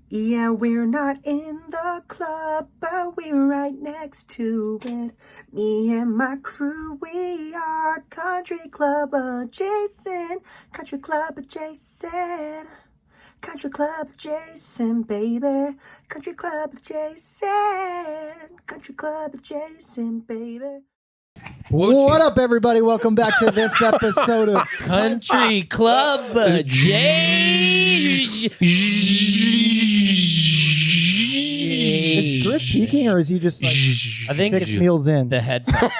Yeah, we're not in the club, but we're right next to it. Me and my crew, we are country club adjacent. Country club adjacent. Country club adjacent, baby. Country club adjacent. Country club adjacent, baby. What up, everybody? Welcome back to this episode of Country Club J. Is Griff peeking, or is he just like I think 6 meals in? the headphones.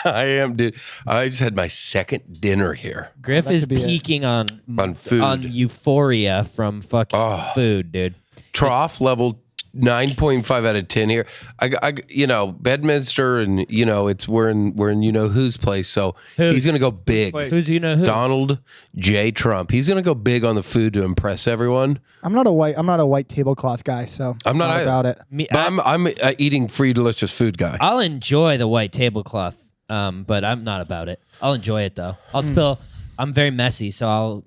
I am, dude. I just had my second dinner here. Griff That is could be it. peaking on food. on euphoria from fucking food, dude. Trough level 9.5 out of 10 here. I you know, Bedminster, and you know, we're in you know whose place, so he's gonna go big. Who's you know who? Donald J. Trump. He's gonna go big on the food to impress everyone. I'm not a white tablecloth guy, so I'm not either. about it. But I'm eating free delicious food guy. I'll enjoy the white tablecloth, but I'm not about it. I'll enjoy it though. I'll spill. I'm very messy, so I'll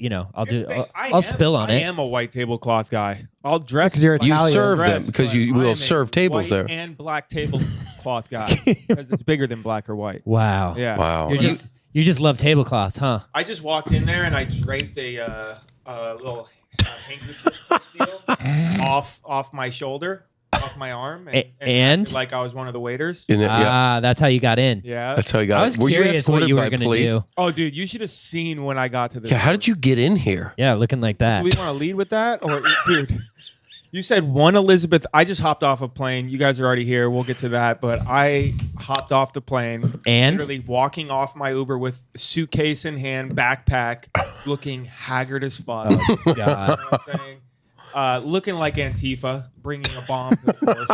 spill on it. I am a white tablecloth guy. I'll dress because you're You Italian. serve them dress, because but you I will am a serve tables white there. and black tablecloth guy because it's bigger than black or white. Wow. Yeah. Wow. You just love tablecloths, huh? I just walked in there and I draped a little handkerchief deal off my shoulder, off my arm, and acted like I was one of the waiters. That's how you got in. Yeah. That's how you got I was it. Were you curious what escorted you were by going to police? do. Oh, dude, you should have seen when I got to the. Yeah, how did you get in here? Yeah, looking like that. Do we want to lead with that, or dude? You said one Elizabeth. I just hopped off a plane. You guys are already here. We'll get to that. But I hopped off the plane And? literally walking off my Uber with suitcase in hand, backpack, looking haggard as fuck. Oh, God. You know what I'm saying? Looking like Antifa, bringing a bomb to the force.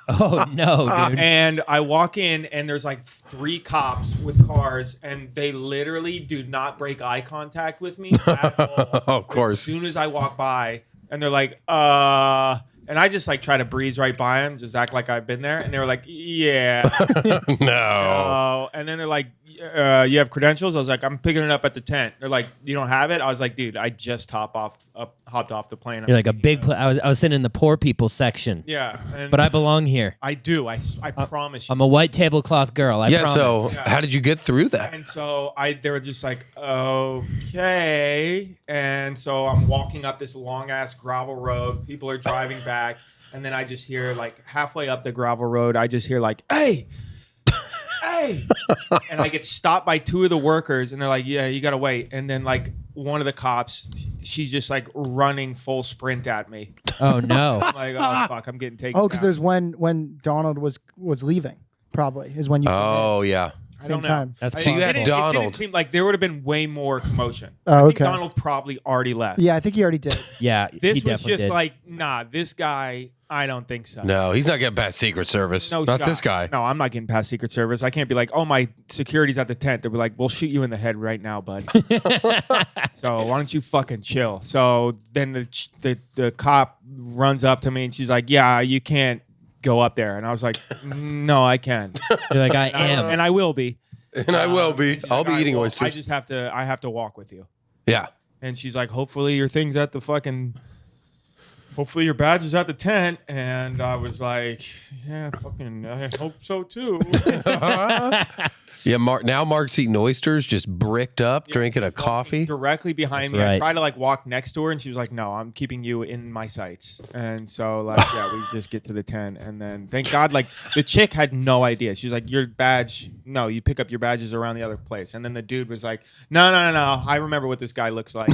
Oh, no, dude. And I walk in, and there's like 3 cops with cars, and they literally do not break eye contact with me at all. Of course. As soon as I walk by, and they're like, and I just like try to breeze right by them, just act like I've been there. And they were like, yeah. No. And then they're like, you have credentials? I was like, I'm picking it up at the tent. They're like, you don't have it? I was like, dude, I just hopped off the plane. You're like a big. I was sitting in the poor people section. Yeah. And But I belong here. I do. I promise you. I'm a white tablecloth girl. I promise. So how did you get through that? And so they were just like, okay. And so I'm walking up this long ass gravel road. People are driving back. And then I just hear like halfway up the gravel road, I just hear like, hey. And I get stopped by 2 of the workers, and they're like, yeah, you got to wait. And then like one of the cops, she's just like running full sprint at me. Oh, no. I'm like, oh, fuck, I'm getting taken Oh, because down. there's when Donald was leaving. Probably is when you. Oh, yeah. I don't Same time. That's So you possible. had It Donald. didn't seem like there would have been way more commotion. Oh, I think okay. Donald probably already left. Yeah, I think he already did. Yeah, This he was definitely just did. like, nah, this guy, I don't think so. No, he's not getting past Secret Service. No not shot. this guy. No, I'm not getting past Secret Service. I can't be like, oh, my security's at the tent. They'll be like, we'll shoot you in the head right now, bud. So why don't you fucking chill? So then the cop runs up to me, and she's like, yeah, you can't go up there. And I was like, no, I can. You're like, I am. And I will be. And I will be. And she's I'll like, be "All right, eating well, oysters. I have to walk with you. Yeah. And she's like, hopefully your thing's at the fucking, hopefully your badge is at the tent. And I was like, yeah, fucking, I hope so too. Yeah, Mark's eating oysters, just bricked up, drinking a coffee. Directly behind That's me. I right. tried to like walk next to her, and she was like, no, I'm keeping you in my sights. And so like, yeah, we just get to the tent. And then thank God, like the chick had no idea. She was like, your badge, no, you pick up your badges around the other place. And then the dude was like, no. I remember what this guy looks like.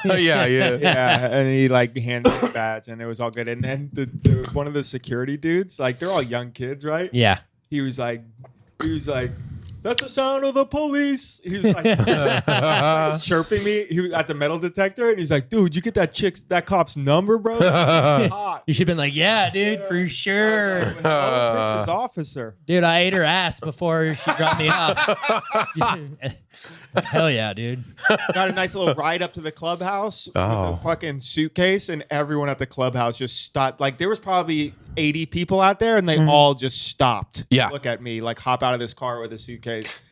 Yeah. Yeah, and he like handed me the badge, and it was all good. And then the one of the security dudes, like they're all young kids, right? Yeah. He was like, that's the sound of the police. He was like chirping me. He was at the metal detector, and he's like, dude, you get that cop's number, bro? Hot. You should have been like, yeah, dude, for sure. Oh, this is officer. Dude, I ate her ass before she dropped me off. Hell yeah, dude. Got a nice little ride up to the clubhouse with a fucking suitcase, and everyone at the clubhouse just stopped. Like there was probably 80 people out there, and they all just stopped. Yeah. To look at me, like hop out of this car with a suitcase.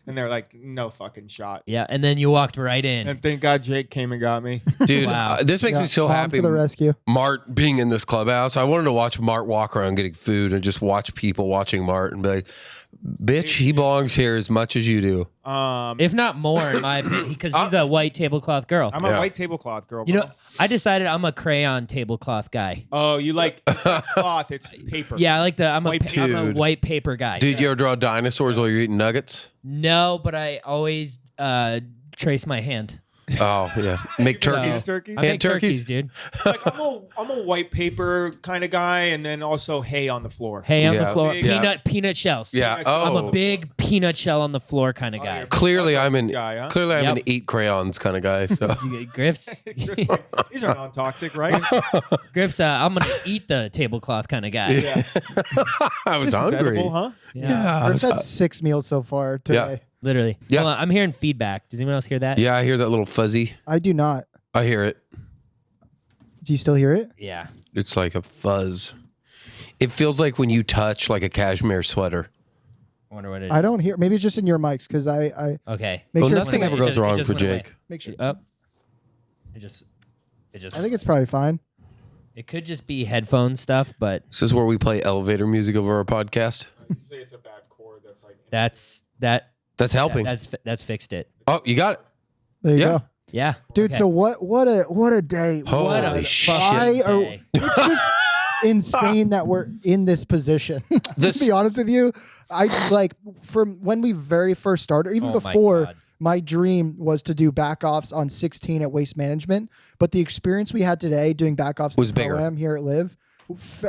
And they're like, no fucking shot. Yeah, and then you walked right in. And thank God Jake came and got me. Dude, Wow. this makes me so Mom happy. to the rescue. Mart being in this clubhouse. I wanted to watch Mart walk around getting food and just watch people watching Mart and be like, bitch, he belongs here as much as you do. If not more, in my opinion, because he's a white tablecloth girl. I'm a white tablecloth girl, bro. You know, I decided I'm a crayon tablecloth guy. Oh, you like it's not cloth, it's paper. Yeah, I like I'm a Dude. white paper guy. Dude, you ever draw dinosaurs while you're eating nuggets? No, but I always trace my hand. Oh, yeah. Make turkeys. Turkeys? I Hand make turkeys, turkeys? dude. Like I'm a white paper kind of guy, and then also hay on the floor. Hay on Yeah. the floor. Yeah. Peanut shells. Yeah. I'm Oh. a big peanut shell on the floor kind of guy. you're- Clearly, I'm an Guy, huh? Yep. eat crayons kind of guy. So You get Griff's. These are non-toxic, right? Griff's. I'm gonna eat the tablecloth kind of guy. Yeah. I was This is hungry. edible, huh? Yeah. I've had 6 meals so far today. Literally. Yeah. Hold on, I'm hearing feedback. Does anyone else hear that? Yeah, I hear that little fuzzy. I do not. I hear it. Do you still hear it? Yeah. It's like a fuzz. It feels like when you touch like a cashmere sweater. I wonder what it is. I don't hear. Maybe it's just in your mics because I Okay. make Well, sure. It's nothing went ever away. goes It wrong just for went away. Jake. make sure. It just. I think it's probably fine. It could just be headphone stuff, but This is where we play elevator music over our podcast. Usually it's a bad chord that's like. that's That's helping. that's fixed it. Oh, you got it. There you Yeah. go, Yeah. dude. Okay. So what a day. Holy What a shit. fucking Why are- day. It's just insane that we're in this position. To be honest with you, I like from when we very first started, even Oh my before. God. My dream was to do backoffs on 16 at Waste Management, but the experience we had today doing backoffs Was at bigger. Pro-Am here at Live.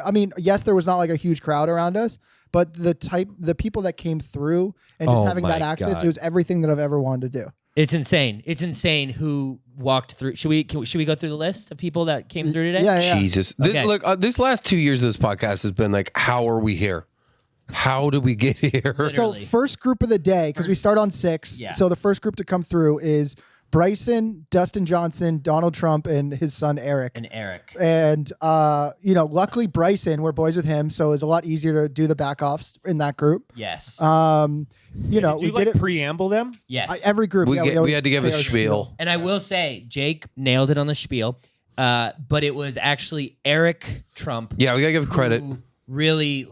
I mean, yes, there was not like a huge crowd around us, but the people that came through and just Oh having that my access, God. it was everything that I've ever wanted to do. It's insane. It's insane who walked through. Should we go through the list of people that came through today? Yeah, yeah. Jesus. Okay. Look, this last 2 years of this podcast has been like, how are we here? How did we get here? So Literally. first group of the day, because we start on 6. Yeah. So the first group to come through is Bryson, Dustin Johnson, Donald Trump, and his son Eric. And Eric. And luckily Bryson, we're boys with him, so it was a lot easier to do the backoffs in that group. Yes. You know, Did we you did like it. preamble them? yes. Every group, We always had to give say a our spiel. And I will say, Jake nailed it on the spiel, but it was actually Eric Trump. Yeah, we got to give credit. Who really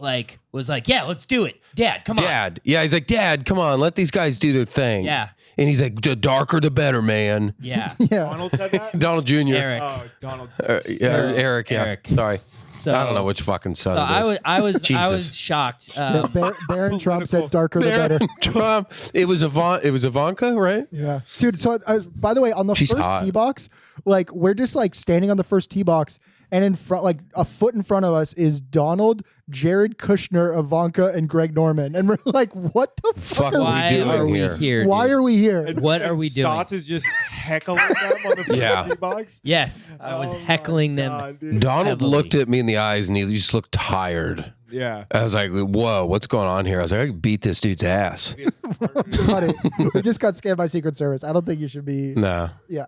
was like, yeah, let's do it, Dad. Come on. Dad. Yeah, he's like, Dad, come on, let these guys do their thing. Yeah. And he's like, the darker the better, man. Yeah. Yeah. Donald said that? Donald Jr. Eric. Oh, Donald. Eric, yeah. Eric. Sorry. So I don't know which fucking son So it is. I was Jesus. shocked. Baron Trump said darker the better. Trump. It was Ivanka, right? Yeah, dude. So, by the way, on the She's first hot. tee box, like we're just like standing on the first tee box, and in front, like a foot in front of us, is Donald, Jared Kushner, Ivanka, and Greg Norman, and we're like, "What the fuck? Fuck Are we Why doing are we here? here? Why dude? are we here?" What are we doing? Stotts is just heckling them on the Yeah. first tee box. Yes, I was Oh my heckling them. God, dude. Donald Heavily. looked at me in the eyes and he just looked tired. Yeah. I was like, whoa, what's going on here? I was like, I could beat this dude's ass. Buddy, we just got scammed by Secret Service. I don't think you should be. Nah, Yeah.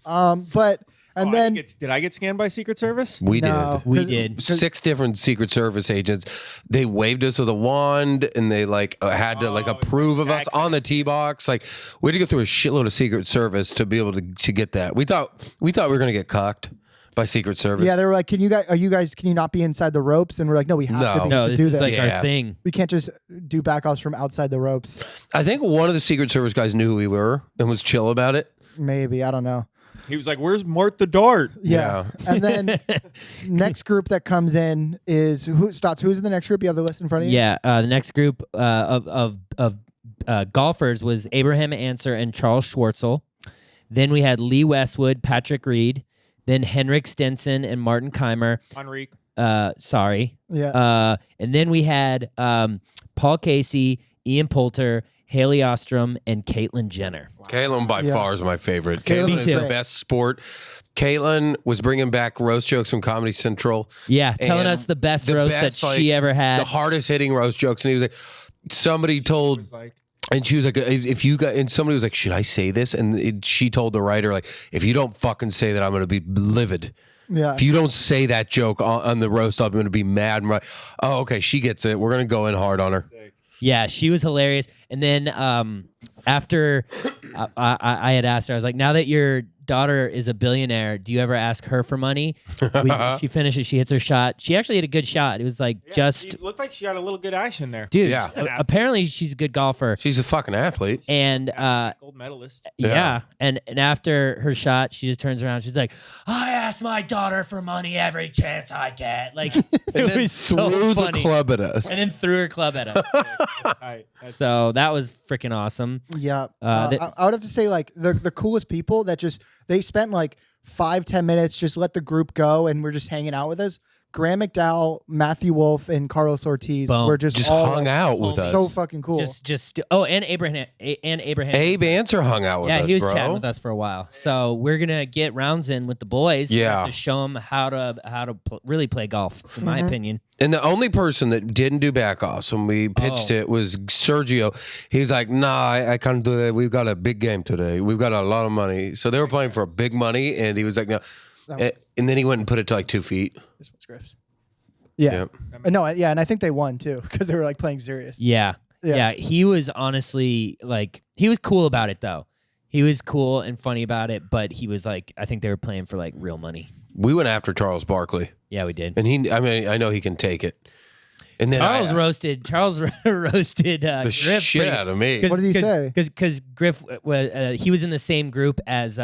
But and then Did I get scanned by Secret Service? we no, We 'cause- did. 6 different Secret Service agents. They waved us with a wand and they like had to like Oh, approve of us that on the tee box. Like we had to go through a shitload of Secret Service to be able to get that. We thought we were gonna get cucked by Secret Service. Yeah, they were like, "Can you not be inside the ropes?" And we're like, "No, we have No. to be No, to this do is this. like Yeah. our thing. We can't just do backoffs from outside the ropes." I think one of the Secret Service guys knew who we were and was chill about it. Maybe, I don't know. He was like, "Where's Mort the Dart?" Yeah. And then next group that comes in is who's in the next group? You have the list in front of you? Yeah, the next group of golfers was Abraham Answer and Charles Schwartzel. Then we had Lee Westwood, Patrick Reed, then Henrik Stenson and Martin Keimer. Henrik. Sorry. Yeah. And then we had Paul Casey, Ian Poulter, Haley Ostrom, and Caitlyn Jenner. Caitlin by Yeah. far is my favorite. Caitlin Caitlin is is the great. best sport. Caitlin was bringing back roast jokes from Comedy Central. Yeah, telling And us the best the roast best, that like, she ever The had. hardest hitting roast jokes. And he was like, somebody told, Was like, and she was like, if you got, and somebody was like, should I say this? And she told the writer, like, if you don't fucking say that, I'm going to be livid. Yeah. If you don't say that joke on the roast, I'm going to be mad. And I'm like, oh, okay, she gets it. We're going to go in hard on her. Yeah, she was hilarious. And then after I had asked her, I was like, now that your daughter is a billionaire, do you ever ask her for money? She finishes, she hits her shot. She actually had a good shot. It was like It looked like she had a little good action there. dude, Yeah. apparently she's a good golfer. She's a fucking athlete. And Gold medalist. yeah. And after her shot, she just turns around. She's like, I ask my daughter for money every chance I get. Like, it was so Threw the funny. club at us. And then threw her club at us. So that was freaking awesome. Yeah. that- I would have to say, like, the coolest people that they spent like 5-10 minutes, just let the group go, and we're just hanging out with us. Graham McDowell, Matthew Wolf, and Carlos Ortiz Boom. were just all hung like, out with us. so fucking cool. And Abraham. Abe Answer hung out with Yeah, us, he was bro. chatting with us for a while. So we're gonna get rounds in with the boys. Yeah. to show them how to really play golf, in my opinion. And the only person that didn't do back offs when we pitched it was Sergio. He's like, nah, I can't do it. We've got a big game today. We've got a lot of money. So they were playing for big money, and he was like, no. And then he went and put it to like 2 feet. This one's Griff's. Yeah. And I think they won too because they were like playing serious. Yeah. He was honestly like, he was cool about it though. He was cool and funny about it, but he was like, I think they were playing for like real money. We went after Charles Barkley, Yeah, we did. and I know he can take it. And then Charles roasted the Griff shit out of me. What did he say? Because Griff was he was in the same group as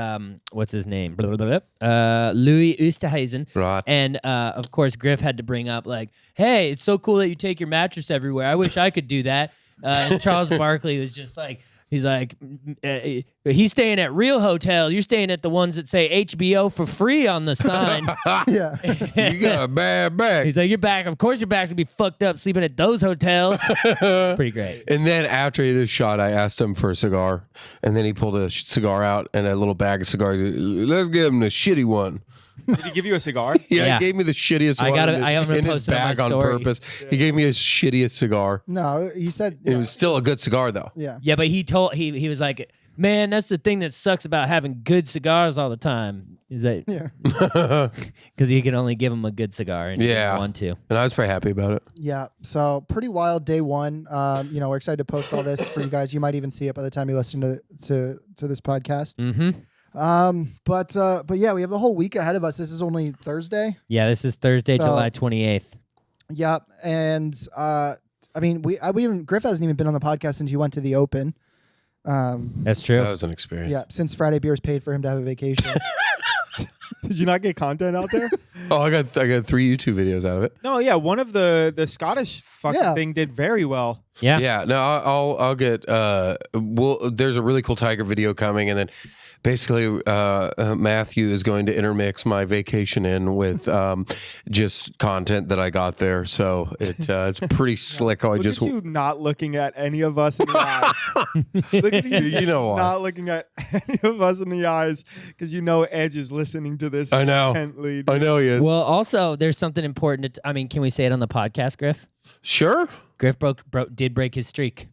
what's his name, Louis Oosthuizen, Right. and of course Griff had to bring up like, hey, it's so cool that you take your mattress everywhere. I wish I could do that. And Charles Barkley was just like. He's like, he's staying at real hotels. You're staying at the ones that say HBO for free on the sign. Yeah. You got a bad back. He's like, your back, of course your back's gonna be fucked up sleeping at those hotels. Pretty great. And then after he did a shot, I asked him for a cigar, and then he pulled a cigar out and a little bag of cigars. Let's give him the shitty one. Did he give you a cigar? Yeah. He gave me the shittiest I one gotta- in, I'm gonna in his post it on my bag on story. purpose. He gave me his shittiest cigar. No, he said. It was still a good cigar, though. Yeah. Yeah, but he was like, man, that's the thing that sucks about having good cigars all the time. Is that Yeah. because you can only give him a good cigar and he Yeah. didn't want to. And I was pretty happy about it. Yeah. So pretty wild day one. We're excited to post all this for you guys. You might even see it by the time you listen to this podcast. Mm-hmm. But yeah, we have the whole week ahead of us. This is only Thursday. Yeah, this is Thursday, So- July 28th. Yeah, and Griff hasn't even been on the podcast since you went to the Open. That's true. That was an experience. Yeah, since Friday Beers paid for him to have a vacation. Did you not get content out there? Oh, I got 3 YouTube videos out of it. No, yeah. One of the Scottish fucking Yeah. thing did very well. Yeah. Yeah, no, I'll get. There's a really cool tiger video coming, and then basically Matthew is going to intermix my vacation in with just content that I got there. So it's pretty slick. How I Look just at you not looking at any of us in the eyes. Look at you, You know why. not looking at any of us in the eyes because you know Edge is listening to this. I know. intently. I know he is. Well, also, there's something important. Can we say it on the podcast, Griff? Sure. Griff did break his streak.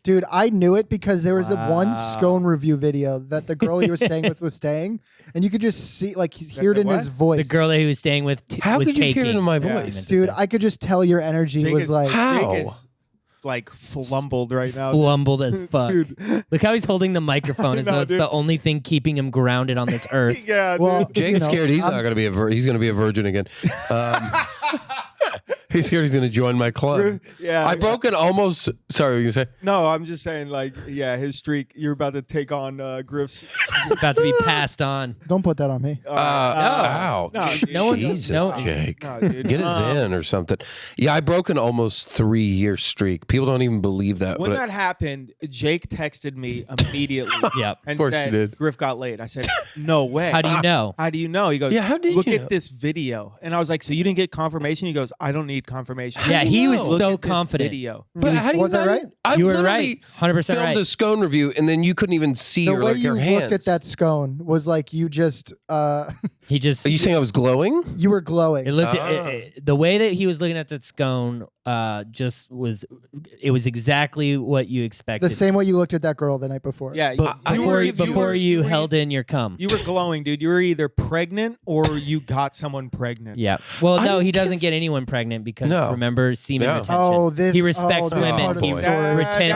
Dude, I knew it because there was a one scone review video that the girl you were staying with was staying, and you could just see, like, hear it the in his what? voice. The girl that he was staying with How was could you hear taking. it in my Yeah. voice? Dude, I could just tell your energy Jake was is- like, How? Jake is like flumbled right now. Flumbled as fuck. Dude. Look how he's holding the microphone as I know, though it's dude. the only thing keeping him grounded on this earth. Yeah, well, dude. Jake's you know, scared he's I'm- not going to be he's going to be a virgin again. He's scared he's going to join my club. Yeah, I broke it almost. Sorry, what you say? No, I'm just saying, like, yeah, his streak. You're about to take on Griff's. About to be passed on. don't put that on me. Ow. No, No one- Jesus, no- Jake. No, dude. Get us in or something. Yeah, I broke an almost 3-year streak. People don't even believe that. When but that happened, Jake texted me immediately Yep. and course he said, did. Griff got laid. I said, no way. How do you know? How do you know? He goes, Yeah, how did look you at know? this video. And I was like, so you didn't get confirmation? He goes, I don't need confirmation. Yeah, he was Look so at this confident. Video. But how do you Was I not- right? I You were literally right. 100% filmed right. a scone review, and then you couldn't even see The your way like you your hands. looked at that scone was like you just He just Are you saying I was glowing? you were glowing. it looked the way that he was looking at that scone just was. It was exactly what you expected. The same way you looked at that girl the night before. Yeah, But before you held in your cum. You were glowing, dude. You were either pregnant or you got someone pregnant. Yeah. Well, I no, don't he give- doesn't get anyone pregnant because No. remember semen Yeah. retention. Oh, this. He respects this women. part of He the boy. story. retents his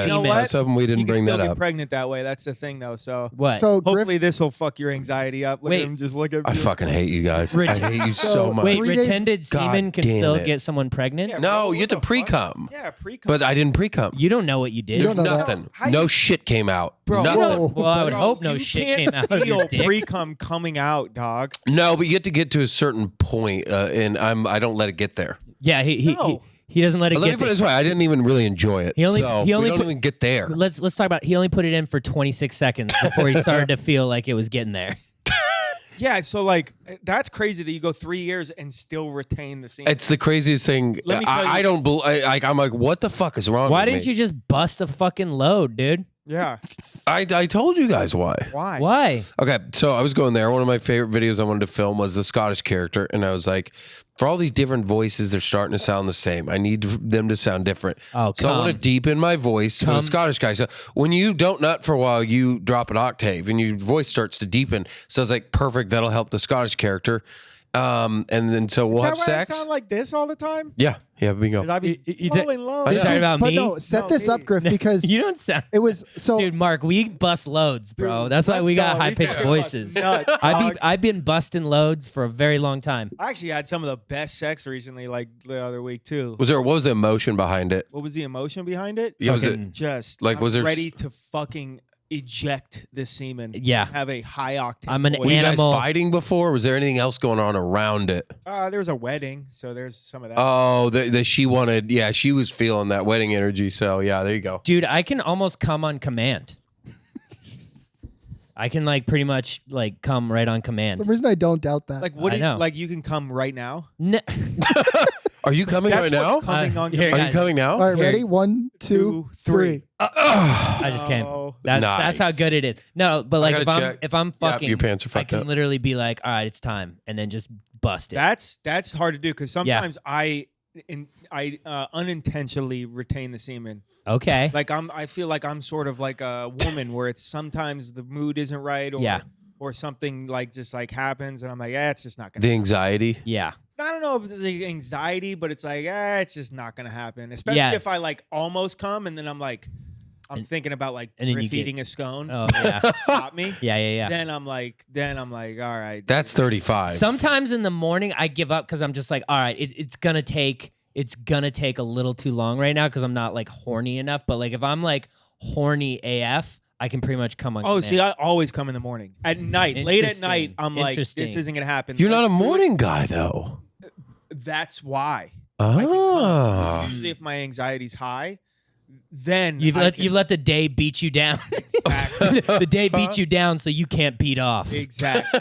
You know semen. what? That's something we You didn't can bring still that get up. pregnant that way. That's the thing, though. So What? So Griff, hopefully this will fuck your anxiety up. Look Wait. at him. Just look at I me. fucking hate you guys. Rich- I hate you so So, much. Wait, 3 days- retended semen God can damn still it. get someone pregnant? Yeah, No, bro, you what have to the fuck? pre-cum. Yeah, pre-cum. But I didn't pre-cum. You don't know what you did. You don't know that. Nothing. How No you- shit came out. Bro. Nothing. Whoa. Well, I would Bro, hope no you shit can't came out of feel your dick. pre-cum coming out, dog. No, but you have to get to a certain point, and I don't let it get there. Yeah, he doesn't let it Let me get put it there. this way: I didn't even really enjoy it. He only- so he only we don't put- even get there. Let's talk about. He only put it in for 26 seconds before he started to feel like it was getting there. Yeah, so like that's crazy that you go 3 years and still retain the same. It's the craziest thing. Let me tell you- I don't. I'm like, what the fuck is wrong? Why with didn't me? you just bust a fucking load, dude? yeah. I told you guys why. Why? Why? Okay, so I was going there. One of my favorite videos I wanted to film was the Scottish character, and I was like, for all these different voices, they're starting to sound the same. I need them to sound different. Oh, so I want to come. deepen my voice for the Come. Scottish guy. So when you don't nut for a while, you drop an octave, and your voice starts to deepen. So I was like, perfect. That'll help the Scottish character. And then so we'll have Is that why sex. I sound like this all the time? Yeah, bingo. 'Cause I be You- you blowing low. Are you know. talking about but me? no, set No, this me. up, Griff, because You don't sound. it was so. Dude, Mark, we bust loads, bro. Dude, That's why let's we got go. high We pitched fucking voices. bust nuts, dog. I've been busting loads for a very long time. I actually had some of the best sex recently, like the other week too. What was the emotion behind it? What was the emotion behind it? Yeah, was it Fucking- Just Like, I'm was there- ready to fucking eject the semen. Yeah. Have a high octane. I'm an voice. Were you guys animal. fighting before? Was there anything else going on around it? There was a wedding, so there's some of that. Oh, she wanted. Yeah, she was feeling that wedding energy. So yeah, there you go. Dude, I can almost come on command. I can like pretty much like come right on For command. some reason, I don't doubt that. Like what? I Do know. you, like you can come right now. No. Are you coming That's right now? what coming on here, Are command. you guys. coming now? All right, Here. ready? 1, 2, Two, 3. I just came. Oh. That's how Nice. good it is. No, but like gotta check. if I'm fucking, your pants are I fucked can up. literally be like, all right, it's time, and then just bust it. That's hard to do because sometimes I unintentionally retain the semen. Okay. Like I feel like I'm sort of like a woman where it's sometimes the mood isn't right or Yeah. or something like just like happens and I'm like, it's just not gonna. The anxiety. Yeah. I don't know if it's like anxiety, but it's like, it's just not gonna happen. Especially Yeah. if I like almost come and then I'm like, I'm And- thinking about like and then you Griff get- eating a scone. Oh yeah. Stop me. Yeah. Then I'm like, all right. That's 35. Sometimes in the morning I give up because I'm just like, all right, it's gonna take a little too long right now because I'm not like horny enough. But like if I'm like horny AF, I can pretty much come on. Oh, command. see, I always come in the morning. At night, late at night, Interesting. I'm like, this Interesting. isn't gonna happen. You're not a Like, morning guy though. That's why. I can come. Oh. Usually, if my anxiety's high, then You've I let can- you let the day beat you down. Exactly. The day beats you down, so you can't beat off. exactly.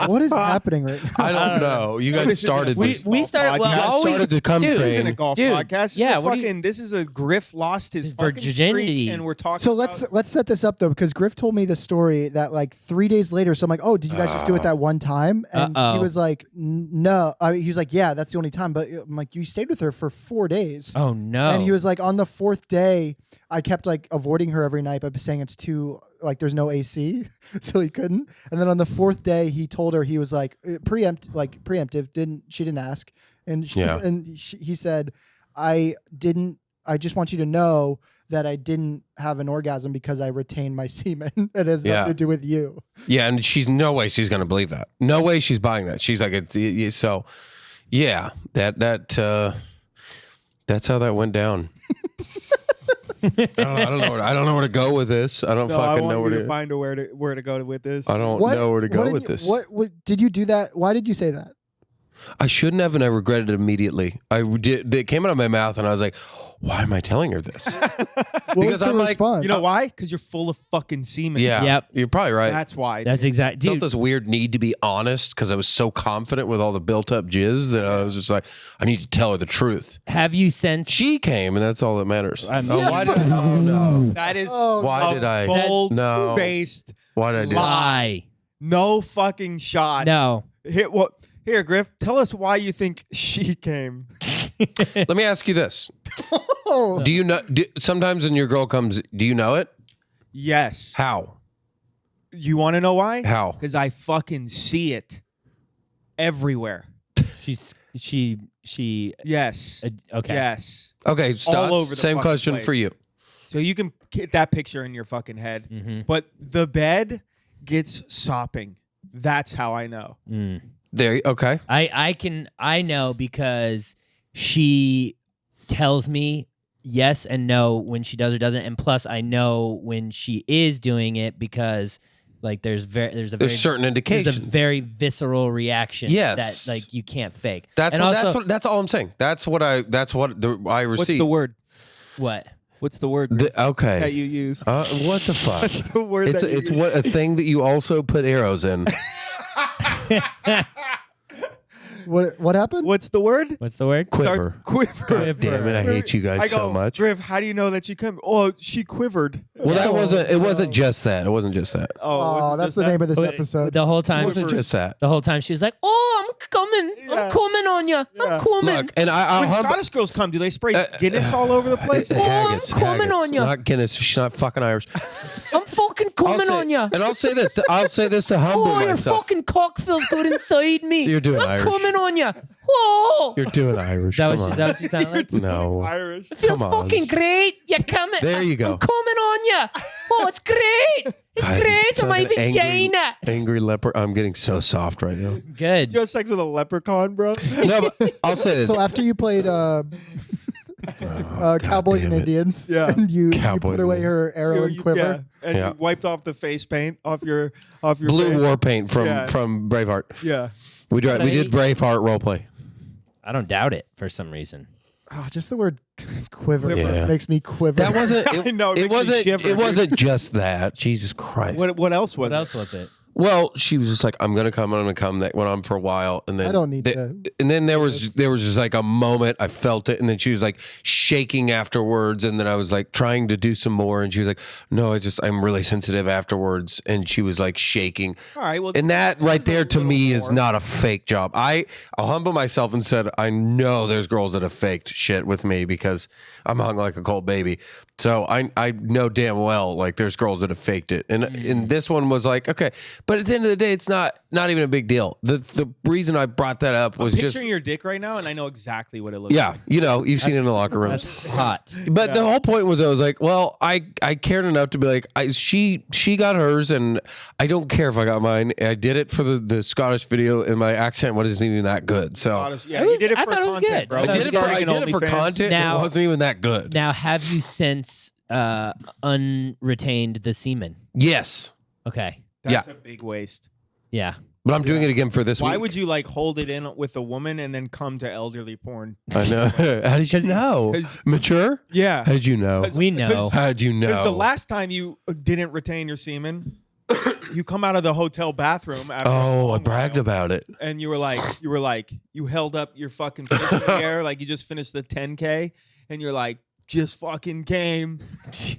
What is happening right now? I don't know. You This guys isn't a started. We this. started. Well, You guys all we- started to come dude, This isn't a train. golf Dude, podcast. This yeah, is what do you- fucking. This is a Griff lost his For fucking virginity. streak, and we're talking. So about, let's set this up though, because Griff told me the story that like 3 days later. So I'm like, oh, did you guys just do it that one time? And he Uh-oh. was like, no. He was like, yeah, that's the only time. But I'm like, you stayed with her for 4 days. Oh no! And he was like, on the 4th day, I kept like avoiding her every night by saying it's too like there's no AC, so he couldn't. And then on the 4th day, he told her he was like preemptive. She didn't ask, and he said, I just want you to know that I didn't have an orgasm because I retained my semen. It has nothing to do with you. Yeah, and she's no way she's gonna believe that. No way she's buying that. She's like, so. Yeah, that's how that went down. I don't know where to go with this. I don't No, I fucking want know you where to find where to go with this. I don't know where to go with this. What did you do that? Why did you say that? I shouldn't have, and I regretted it immediately. I did. It came out of my mouth, and I was like, "Why am I telling her this?" What Because was her I'm like, response? You know why? Because you're full of fucking semen. Yeah, Yep. you're probably right. That's why. That's exactly, Felt dude. this weird need to be honest because I was so confident with all the built-up jizz that I was just like, I need to tell her the truth. Have you sensed? She came, and that's all that matters. I'm- Oh, why did? Oh no! That is Why a did I? bold faced Why did I do? that? Lie. no fucking shot. No. Here, Griff, tell us why you think she came. Let me ask you this: Oh, do you know? Sometimes when your girl comes, do you know it? Yes. How? You want to know why? How? Because I fucking see it everywhere. She Yes. okay. Yes. Okay, stop. All over the Same fucking question place. for you. So you can get that picture in your fucking head. Mm-hmm. But the bed gets sopping. That's how I know. There. Okay. I know because she tells me yes and no when she does or doesn't, and plus I know when she is doing it because like there's certain indications. There's a very visceral reaction Yes. that like you can't fake. That's and what, also, that's all I'm saying. That's what I received. What's the word? what? What's the word Okay. that you use? What the fuck? What's the word It's that you it's use? what a thing that you also put arrows in. what happened? What's the word? What's the word? Quiver. Quiver. God damn it! I hate you guys I go, so much. Griff, how do you know that she come? Oh, she quivered. Well, that wasn't. It wasn't just that. It wasn't just that. It Oh, that's the name of this Wait, episode. The whole time, wasn't just that. the whole time she was like, "Oh, I'm coming. Yeah. I'm coming on you. Yeah. I'm coming." Look, and I'll When humble. Scottish girls come, do they spray Guinness all over the place? Haggis, I'm coming haggis. on ya. Not Guinness. She's not fucking Irish. I'm fucking coming on you. And I'll say this. I'll say this to humble Oh, your myself. fucking cock feels good inside me. You're doing I'm Irish. coming on you. Whoa. You're doing Irish. That Come was on. that what she sounded like? No. Irish. It feels Come on. fucking great. You're coming. There you go. I'm coming on you. Oh, it's great. It's God, great. sound I'm like an vagina. angry leopard. I'm getting so soft right now. Good. You have sex with a leprechaun, bro? No, but I'll say this. So after you played Cowboys and damn it. Indians, Yeah. and you Cowboy put away and her arrow and quiver. Yeah. And Yeah. you wiped off the face paint off your Blue face. war paint from Yeah. from Braveheart. Yeah. We did Braveheart roleplay. I don't doubt it for some reason. Oh, just the word quiver Yeah. makes me quiver. That wasn't. I know, it It makes me wasn't. shiver, It dude. wasn't just that. Jesus Christ. What else was What it? else was it? Well, she was just like, "I'm gonna come. I'm gonna come." That went on for a while, and then I don't need the- to. And then there was just like a moment. I felt it, and then she was like shaking afterwards, and then I was like trying to do some more, and she was like, "No, I'm really sensitive afterwards," and she was like shaking. All right. Well, And that right this is a there to me little is more. not a fake job. I'll humble myself and said, I know there's girls that have faked shit with me because I'm hung like a cold baby. So I know damn well like there's girls that have faked it. And this one was like, okay. But at the end of the day, it's not even a big deal. The reason I brought that up was picturing just your dick right now, and I know exactly what it looks yeah, like. you've seen it in the locker rooms. That's hot. But the whole point was I was like, well, I cared enough to be like, she got hers, and I don't care if I got mine. I did it for the Scottish video, and my accent wasn't even that good. So Yeah, It was- you did it I for thought it was content, good. bro. I I thought did it it was for Starting an OnlyFans. content. Now- It wasn't even that good. Now, have you since unretained the semen? Yes, Okay. That's a big waste. Yeah. but I'm doing it again for this Why week. would you like hold it in with a woman and then come to elderly porn? I know. How did you know? 'cause- Mature? Yeah. How did you know? We know. How did you Because know? the last time you didn't retain your semen, you come out of the hotel bathroom after a Oh, I long bragged while, about it. and you held up your fucking fist in the air like you just finished the 10K, and you're like, just fucking came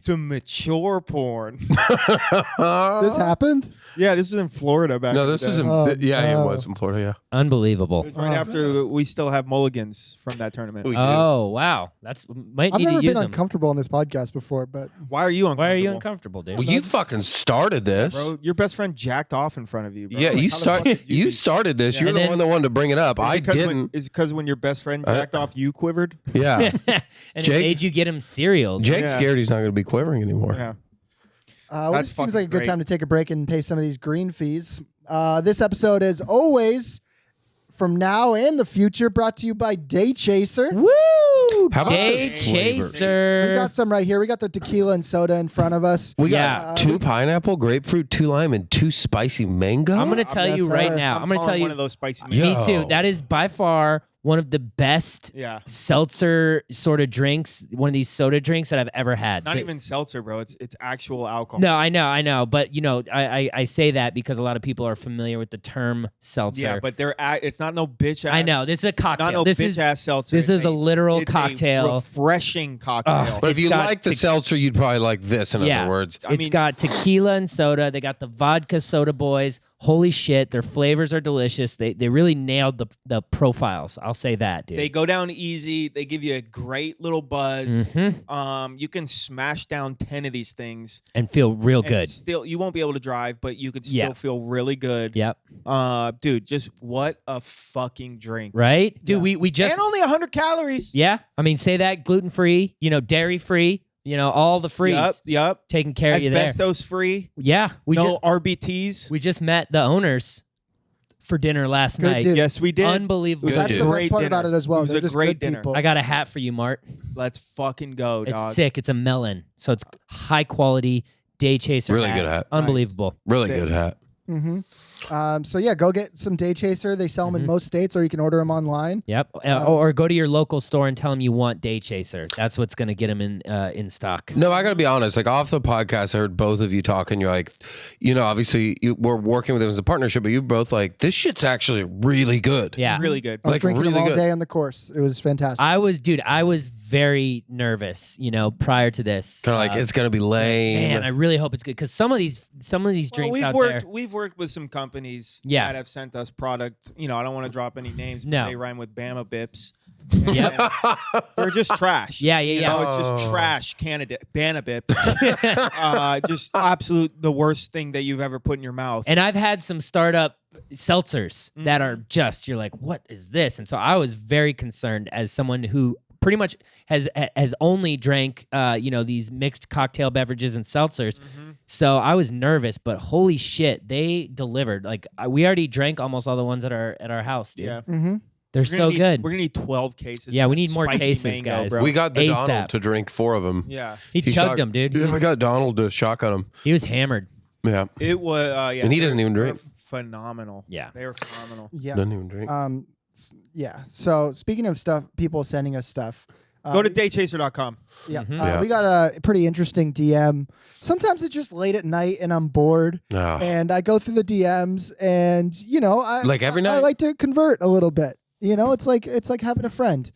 to mature porn. This happened? Yeah, this was in Florida back. No, in this the was day. in, Oh, yeah, no. it was in Florida. Yeah. Unbelievable. It was right after we still have mulligans from that tournament. We do. Oh, wow. That's might I've need never to use been them. uncomfortable on this podcast before, but Why are you uncomfortable? Why are you uncomfortable, dude? Well, you fucking started this. Bro, your best friend jacked off in front of you, bro. Yeah, Like, you how the fuck did you do- started this. Yeah. You're And the then- one that wanted to bring it up. Is it I 'cause didn't. Is it because when your best friend jacked off, you quivered? Yeah. and Jake- it made you get him cereal. Jake's Yeah. scared he's not going to be quivering anymore. Yeah. well, That's this seems fucking like a good great. time to take a break and pay some of these green fees. This episode, as always, from now and the future, brought to you by Day Chaser. Woo! How about Day the flavors? Chaser. We got some right here. We got the tequila and soda in front of us. We Yeah. got 2 pineapple, grapefruit, 2 lime, and 2 spicy mango. I'm going to tell Yes, you sir. right now. I'm going to calling tell you. one of those spicy. Yeah. meats. Me Yo. too. That is by far one of the best Yeah. seltzer sort of drinks, one of these soda drinks that I've ever had. Not The- even seltzer, bro. It's actual alcohol. No, I know. But, you know, I say that because a lot of people are familiar with the term seltzer. Yeah, but it's not no bitch ass. I know. This is a cocktail. Not no this bitch is ass seltzer. this It's is a literal it's cocktail. A refreshing cocktail. But if It's you got like the seltzer, you'd probably like this, in Yeah. other words. I It's mean- got tequila and soda. They got the vodka soda boys, Holy shit, their flavors are delicious. They really nailed the profiles. I'll say that, dude. They go down easy. They give you a great little buzz. You can smash down 10 of these things and feel real and good. Still, you won't be able to drive, but you could still feel really good. Yep. Dude, just what a fucking drink. Right? Dude, we just... And only 100 calories. Yeah. I mean, say that, gluten-free, dairy-free, all the frees. Yep. Taking care of you there. Asbestos free. Yeah. No RBTs. We just met the owners for dinner last night. dude. Yes, we did. Unbelievable. That's the best part about it as well. It was They're a just great good dinner. people. I got a hat for you, Mart. Let's fucking go, It's dog. sick. It's a melon. So it's high quality day chaser Really hat. good hat. Unbelievable. Really good hat. So yeah, go get some Day Chaser. They sell them in most states, or you can order them online. Yep. Or go to your local store and tell them you want day chaser. That's what's going to get them in stock. No, I got to be honest. Like off the podcast, I heard both of you talking. You're like, obviously we're working with them as a partnership, but you both like, this shit's actually really good. Yeah. Really good. I was Like, drinking really them all good. day on the course. It was fantastic. I was very nervous, prior to this. Kind of like, it's going to be lame. Man, I really hope it's good because some of these drinks out there. We've worked with some companies Yeah. that have sent us product. I don't want to drop any names, but No. they rhyme with Bama Bips. Yep. They're just trash. Yeah. It's just trash candidate. Bama Bips. Just absolute the worst thing that you've ever put in your mouth. And I've had some startup seltzers that are just, you're like, what is this? And so I was very concerned as someone who pretty much has only drank, these mixed cocktail beverages and seltzers. So I was nervous, but holy shit, they delivered. Like we already drank almost all the ones at our house, dude. Yeah. They're so good. We're gonna need 12 cases. Yeah, of we need more spicy cases, mango, guys. Bro. We got the ASAP. Donald to drink 4 of them. Yeah. He chugged them, dude. Yeah, we got Donald to shotgun them. He was hammered. Yeah. It was. Yeah. And he doesn't even drink. They're phenomenal. Yeah. They were phenomenal. yeah. Doesn't even drink. Yeah. So speaking of stuff, people sending us stuff. Go to daychaser.com. Yeah. Yeah. We got a pretty interesting DM. Sometimes it's just late at night and I'm bored. No. And I go through the DMs and I Like every night? I like to convert a little bit. It's like having a friend.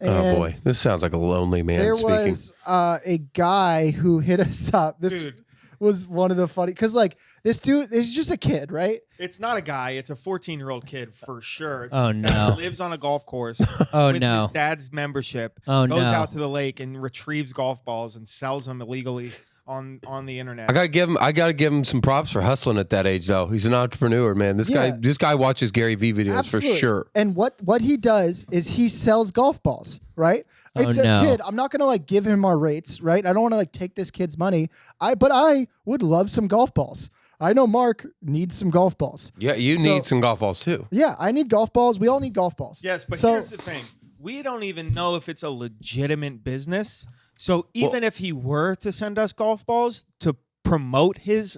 Oh And boy, this sounds like a lonely man there speaking. was a guy who hit us up. This Dude. was one of the funny because this dude is just a kid, right? It's not a guy. It's a 14-year-old kid for sure. Oh, no. Lives on a golf course. Oh, with no. his dad's membership. Oh, goes no. out to the lake and retrieves golf balls and sells them illegally on the internet. I gotta give him some props for hustling at that age though. He's an entrepreneur, man. This guy watches Gary Vee videos Absolutely. for sure. And what he does is he sells golf balls, right? It's a no. kid. I'm not gonna give him our rates, right? I don't want to take this kid's money. But I would love some golf balls. I know Mark needs some golf balls. Yeah, you So- need some golf balls too. Yeah, I need golf balls. We all need golf balls. Yes, but So- here's the thing. We don't even know if it's a legitimate business. So even if he were to send us golf balls to promote his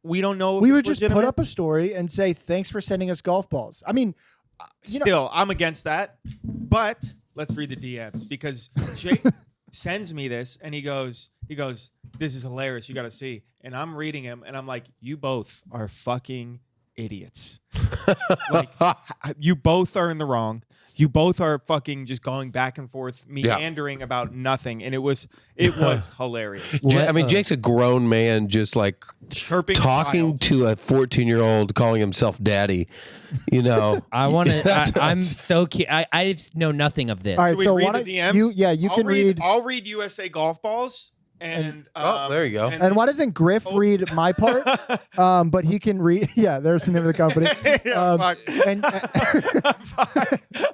we don't know if We it's would just legitimate. put up a story and say thanks for sending us golf balls. I mean, Still, I'm against that. But let's read the DMs because Jake sends me this and he goes, this is hilarious. You got to see. And I'm reading him and I'm like, you both are fucking idiots. Like, you both are in the wrong. You both are fucking just going back and forth, meandering about nothing, and it was hilarious. I mean, Jake's a grown man, just like Chirping, talking to a 14-year-old, calling himself daddy. I want That's to. I'm us. so cute. I know nothing of this. all right. Should we So read why the don't DMs? you can read. I'll read USA golf balls and there you go. And why doesn't Griff read my part? But he can read. Yeah, there's the name of the company. fuck. And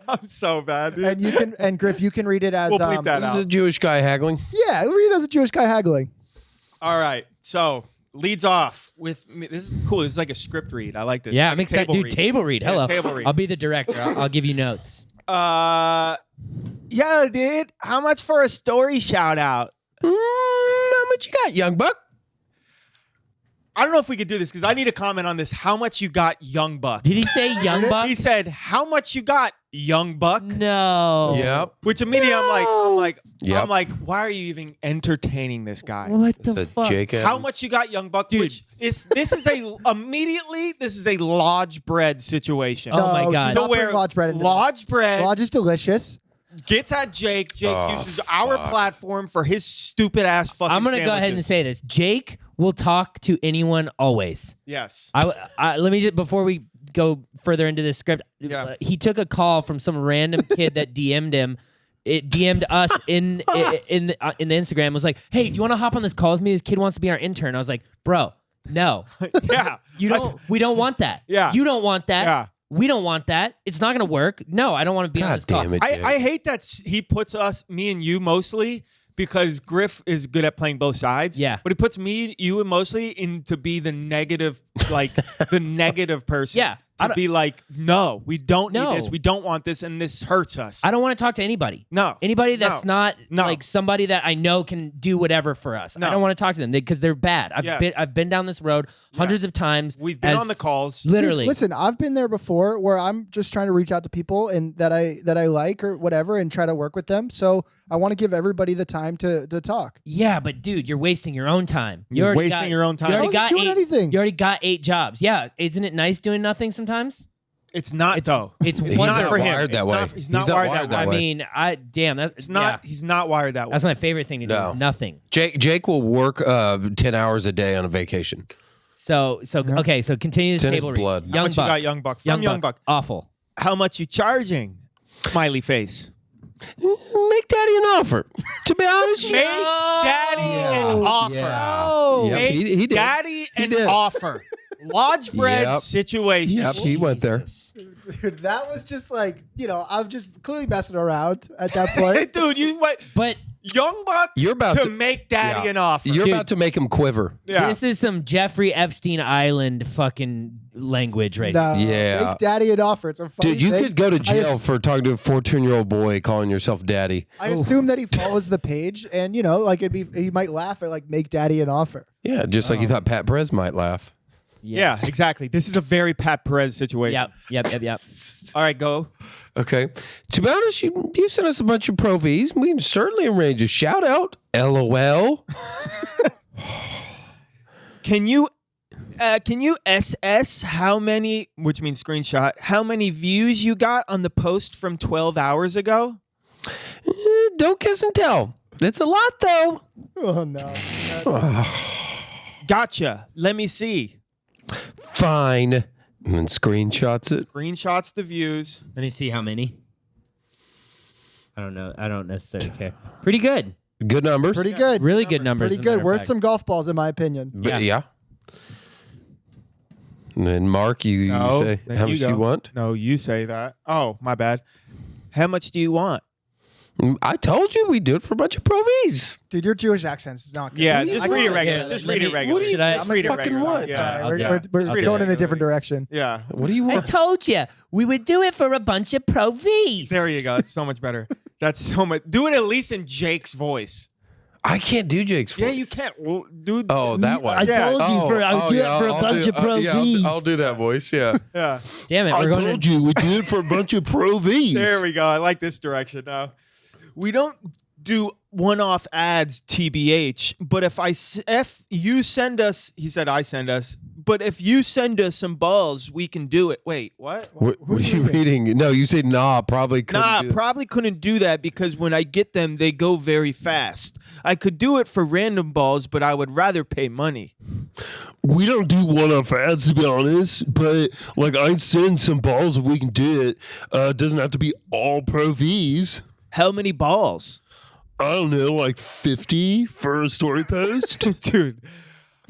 I'm so bad, dude. and you can and Griff, you can read it as We'll bleep that This is out. a Jewish guy haggling. Yeah, read it as a Jewish guy haggling. All right, so leads off with this is cool. This is like a script read. I like this. Yeah, Like I'm a excited. table Dude, read. table read. Yeah, Hello. table read. I'll be the director. I'll give you notes. Yeah, dude. How much for a story shout out? How much you got, young buck? I don't know if we could do this because I need to comment on this. How much you got, young buck? Did he say young buck? He said, "How much you got, young buck?" No. Yep. Which immediately I'm like, Yep. why are you even entertaining this guy? What the The fuck? Jake How much you got, young buck? Dude. Which is this is a lodge bread situation. Oh my No, God. do not Nowhere- bring lodge bread into Lodge bread. Lodge is delicious. gets at Jake. Jake Oh, uses our fuck. platform for his stupid ass fucking I'm gonna go ahead and sandwiches. say this. Jake will talk to anyone always. Yes. Let me just before we go further into this script. Yeah. He took a call from some random kid that DM'd him. It DM'd us in the Instagram. Was like, "Hey, do you want to hop on this call with me? This kid wants to be our intern." I was like, "Bro, no, Yeah. you don't. We don't want that. Yeah. You don't want that. Yeah. We don't want that. It's not gonna work. No, I don't want to be on God this call." damn it, Jake. I hate that he puts us, me and you mostly, because Griff is good at playing both sides. Yeah. But he puts me, you, and mostly in to be the negative, like the negative person. Yeah. I To don't- be like, no, we don't No. need this. We don't want this, and this hurts us. I don't want to talk to anybody. No. Anybody that's No. not No. like somebody that I know can do whatever for us. No. I don't want to talk to them because they're bad. Yes. I've been down this road hundreds of times. We've been as- on the calls. Literally. Listen, I've been there before where I'm just trying to reach out to people and that I like or whatever and try to work with them. So I want to give everybody the time to talk. Yeah, but dude, you're wasting your own time. You're already wasting your own time. You I already wasn't got doing 8. anything. You already got 8 jobs. Yeah, isn't it nice doing nothing sometimes? It's not, though. It's He's wonderful. not for him. wired that It's way. not- he's not wired that I way. mean, that's It's not. He's not wired that way. That's my favorite thing to do. No. Is nothing. Jake will work 10 hours a day on a vacation. So okay. So continue this It's in his table read. blood. How Young much Buck. you got, Young Buck? From Young Buck. Awful. How much you charging? Smiley face. Make daddy an offer. To be honest, Make daddy an offer. Oh. Yep, Make he did. daddy an did. offer. Lodge bread Yep. situation. Yep, he went there. Dude, that was just like, I'm just clearly messing around at that point. Dude, you what? But Young Buck You're about to to make daddy yeah. an offer. You're Dude. about to make him quiver. yeah. this is some Jeffrey Epstein Island fucking language right No, now. Yeah. make daddy an offer. It's a funny Dude, you thing. could go to I jail just- for talking to a 14-year-old boy calling yourself daddy. I assume that he follows the page, and like he might laugh at like make daddy an offer. Yeah, just like you thought Pat Perez might laugh. Yeah, exactly. This is a very Pat Perez situation. Yep. All right, go. Okay. To be honest, you sent us a bunch of Pro Vs. We can certainly arrange a shout out. LOL. Can you SS how many, which means screenshot, how many views you got on the post from 12 hours ago? Don't kiss and tell. It's a lot though. Oh no. Gotcha. Let me see. Fine. And then screenshots it. Screenshots the views. Let me see how many. I don't know. I don't necessarily care. Pretty good. Good numbers. Pretty good. Really good numbers. Pretty as a matter good. of Worth fact. some golf balls, in my opinion. But yeah. And then Mark, you say then how much do go. you want? No, you say that. Oh, my bad. How much do you want? I told you we do it for a bunch of Pro Vs. Dude, your Jewish accent's not good. Yeah, I just can't- read it Here, regular. Just let read me- it regular. what do you- Should I- Just read it fucking regular. want? Yeah. Sorry, We're, yeah. we're, we're Read it going in a regular. different direction. Yeah. What do you I want? told you we would do it for a bunch of Pro Vs. There you go. It's so much better. That's so much. Do it at least in Jake's voice. I can't do Jake's voice. Yeah, you can't. Well, dude. Oh, that one. I Yeah. told you I would do yeah, it for a I'll bunch do- of Pro Vs. I'll do that voice. Yeah. Yeah. Damn it, we're going to. you we do it for a bunch of Pro Vs. There we go. I like this direction now. We don't do one-off ads, TBH. But if you send us, he said I send us. But if you send us some balls, we can do it. Wait, what? What are you reading? No, you said nah. Probably couldn't. Nah, do that. probably couldn't do that because when I get them, they go very fast. I could do it for random balls, but I would rather pay money. We don't do one-off ads, to be honest, but like I'd send some balls if we can do it. It doesn't have to be all Pro Vs. How many balls? I don't know, like 50 for a story post. Dude,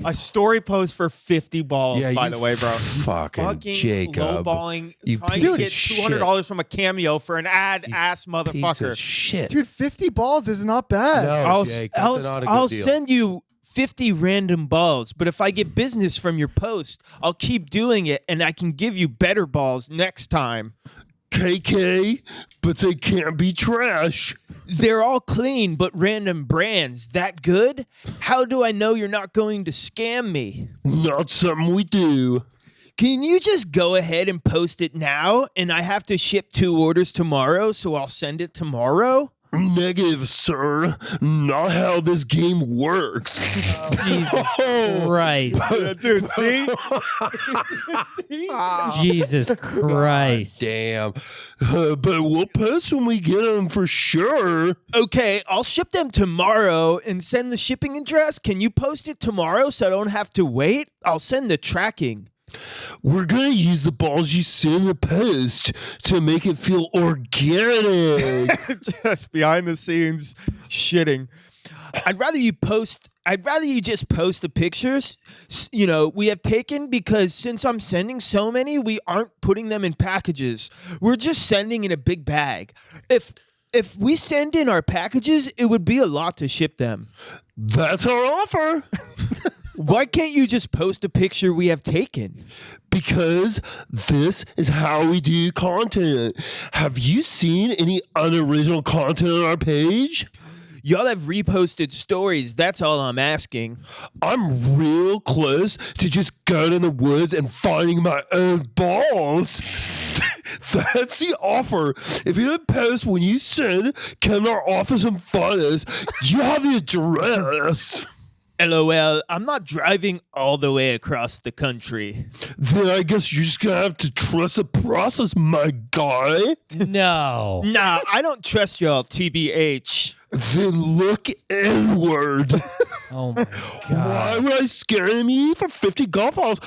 a story post for 50 balls, Yeah, by you the way, bro. Fucking Jacob. lowballing, You trying piece to of get shit. $200 from a cameo for an ass Piece motherfucker. of shit. Dude, 50 balls is not bad. No, Jake, that's not a good deal. send you 50 random balls, but if I get business from your post, I'll keep doing it and I can give you better balls next time. KK, but they can't be trash. They're all clean, but random brands. That good? How do I know you're not going to scam me? Not something we do. Can you just go ahead and post it now? And I have to ship 2 orders tomorrow, so I'll send it tomorrow? Negative, sir. Not how this game works. Jesus Christ. Dude, see? Jesus Christ. Damn. But we'll post when we get them for sure. Okay, I'll ship them tomorrow and send the shipping address. Can you post it tomorrow so I don't have to wait? I'll send the tracking. We're going to use the balls you see in the post to make it feel organic. Just behind the scenes shitting. I'd rather you just post the pictures, we have taken, because since I'm sending so many, we aren't putting them in packages. We're just sending in a big bag. If we send in our packages, it would be a lot to ship them. That's our offer. Why can't you just post a picture we have taken? Because this is how we do content. Have you seen any unoriginal content on our page? Y'all have reposted stories. That's all I'm asking. I'm real close to just going in the woods and finding my own balls. That's the offer. If you don't post when you send, come to our office and find us. You have the address. LOL, I'm not driving all the way across the country. Then I guess you're just going to have to trust the process, my guy. No. Nah, I don't trust y'all, TBH. Then look inward. Oh my Why God. would I scam you for 50 golf balls?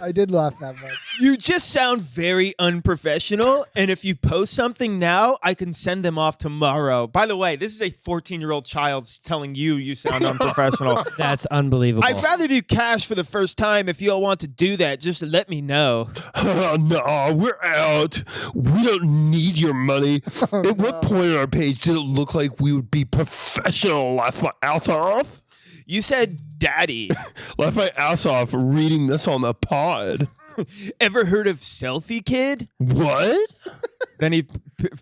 I did laugh that much. You just sound very unprofessional, and if you post something now, I can send them off tomorrow. By the way, this is a 14-year-old child telling you sound unprofessional. That's unbelievable. I'd rather do cash for the first time. If you all want to do that, just let me know. No, we're out. We don't need your money. At what point on our page did it look like we would be professional? Laugh my ass off. You said daddy. Laugh my ass off reading this on the pod. Ever heard of Selfie Kid? What? Then he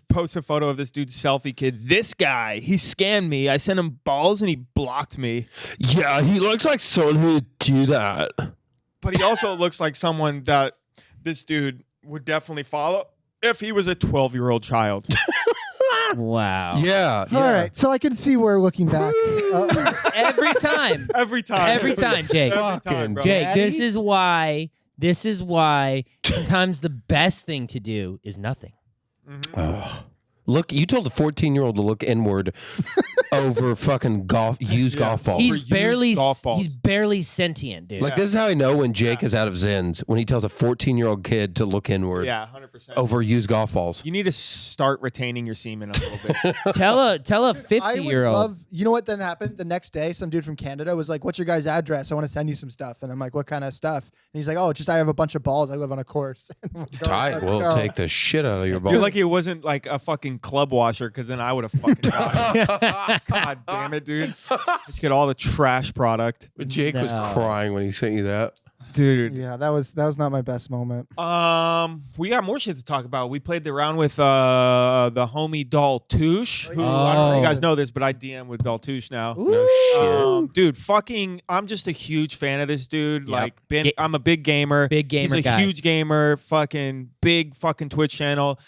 posts a photo of this dude's selfie kid. This guy, he scammed me. I sent him balls and he blocked me. Yeah, he looks like someone who would do that. But he also looks like someone that this dude would definitely follow if he was a 12-year-old child. Wow. Yeah. All right, so I can see where looking back. Every time. Every time. Every time, Jake. Every time, bro. Jake, this is why sometimes the best thing to do is nothing. Look, you told a 14-year-old to look inward over fucking used golf balls. He's used barely golf balls. he's barely sentient, dude. Like, this is how I know when Jake is out of Zens, when he tells a 14-year-old kid to look inward Yeah, 100%. over used golf balls. You need to start retaining your semen a little bit. Tell a I would 50-year-old. love. You know what then happened? The next day, some dude from Canada was like, "What's your guy's address? I want to send you some stuff." And I'm like, "What kind of stuff?" And he's like, "Oh, just I have a bunch of balls. I live on a course." I'm like, "Oh, Tight. let's We'll go." take the shit out of your balls. You're lucky it wasn't like a fucking club washer, because then I would have fucking died. God damn it, dude. Let's get all the trash product. Jake was No. crying when he sent you that. Dude. Yeah, that was not my best moment. We got more shit to talk about. We played the round with the homie Daltouche, who I don't know if you guys know this, but I DM with Daltouche now. No shit. Dude, fucking, I'm just a huge fan of this dude. Yep. Like, Ga- I'm a big gamer. Big gamer He's a guy. huge gamer. Fucking big fucking Twitch channel.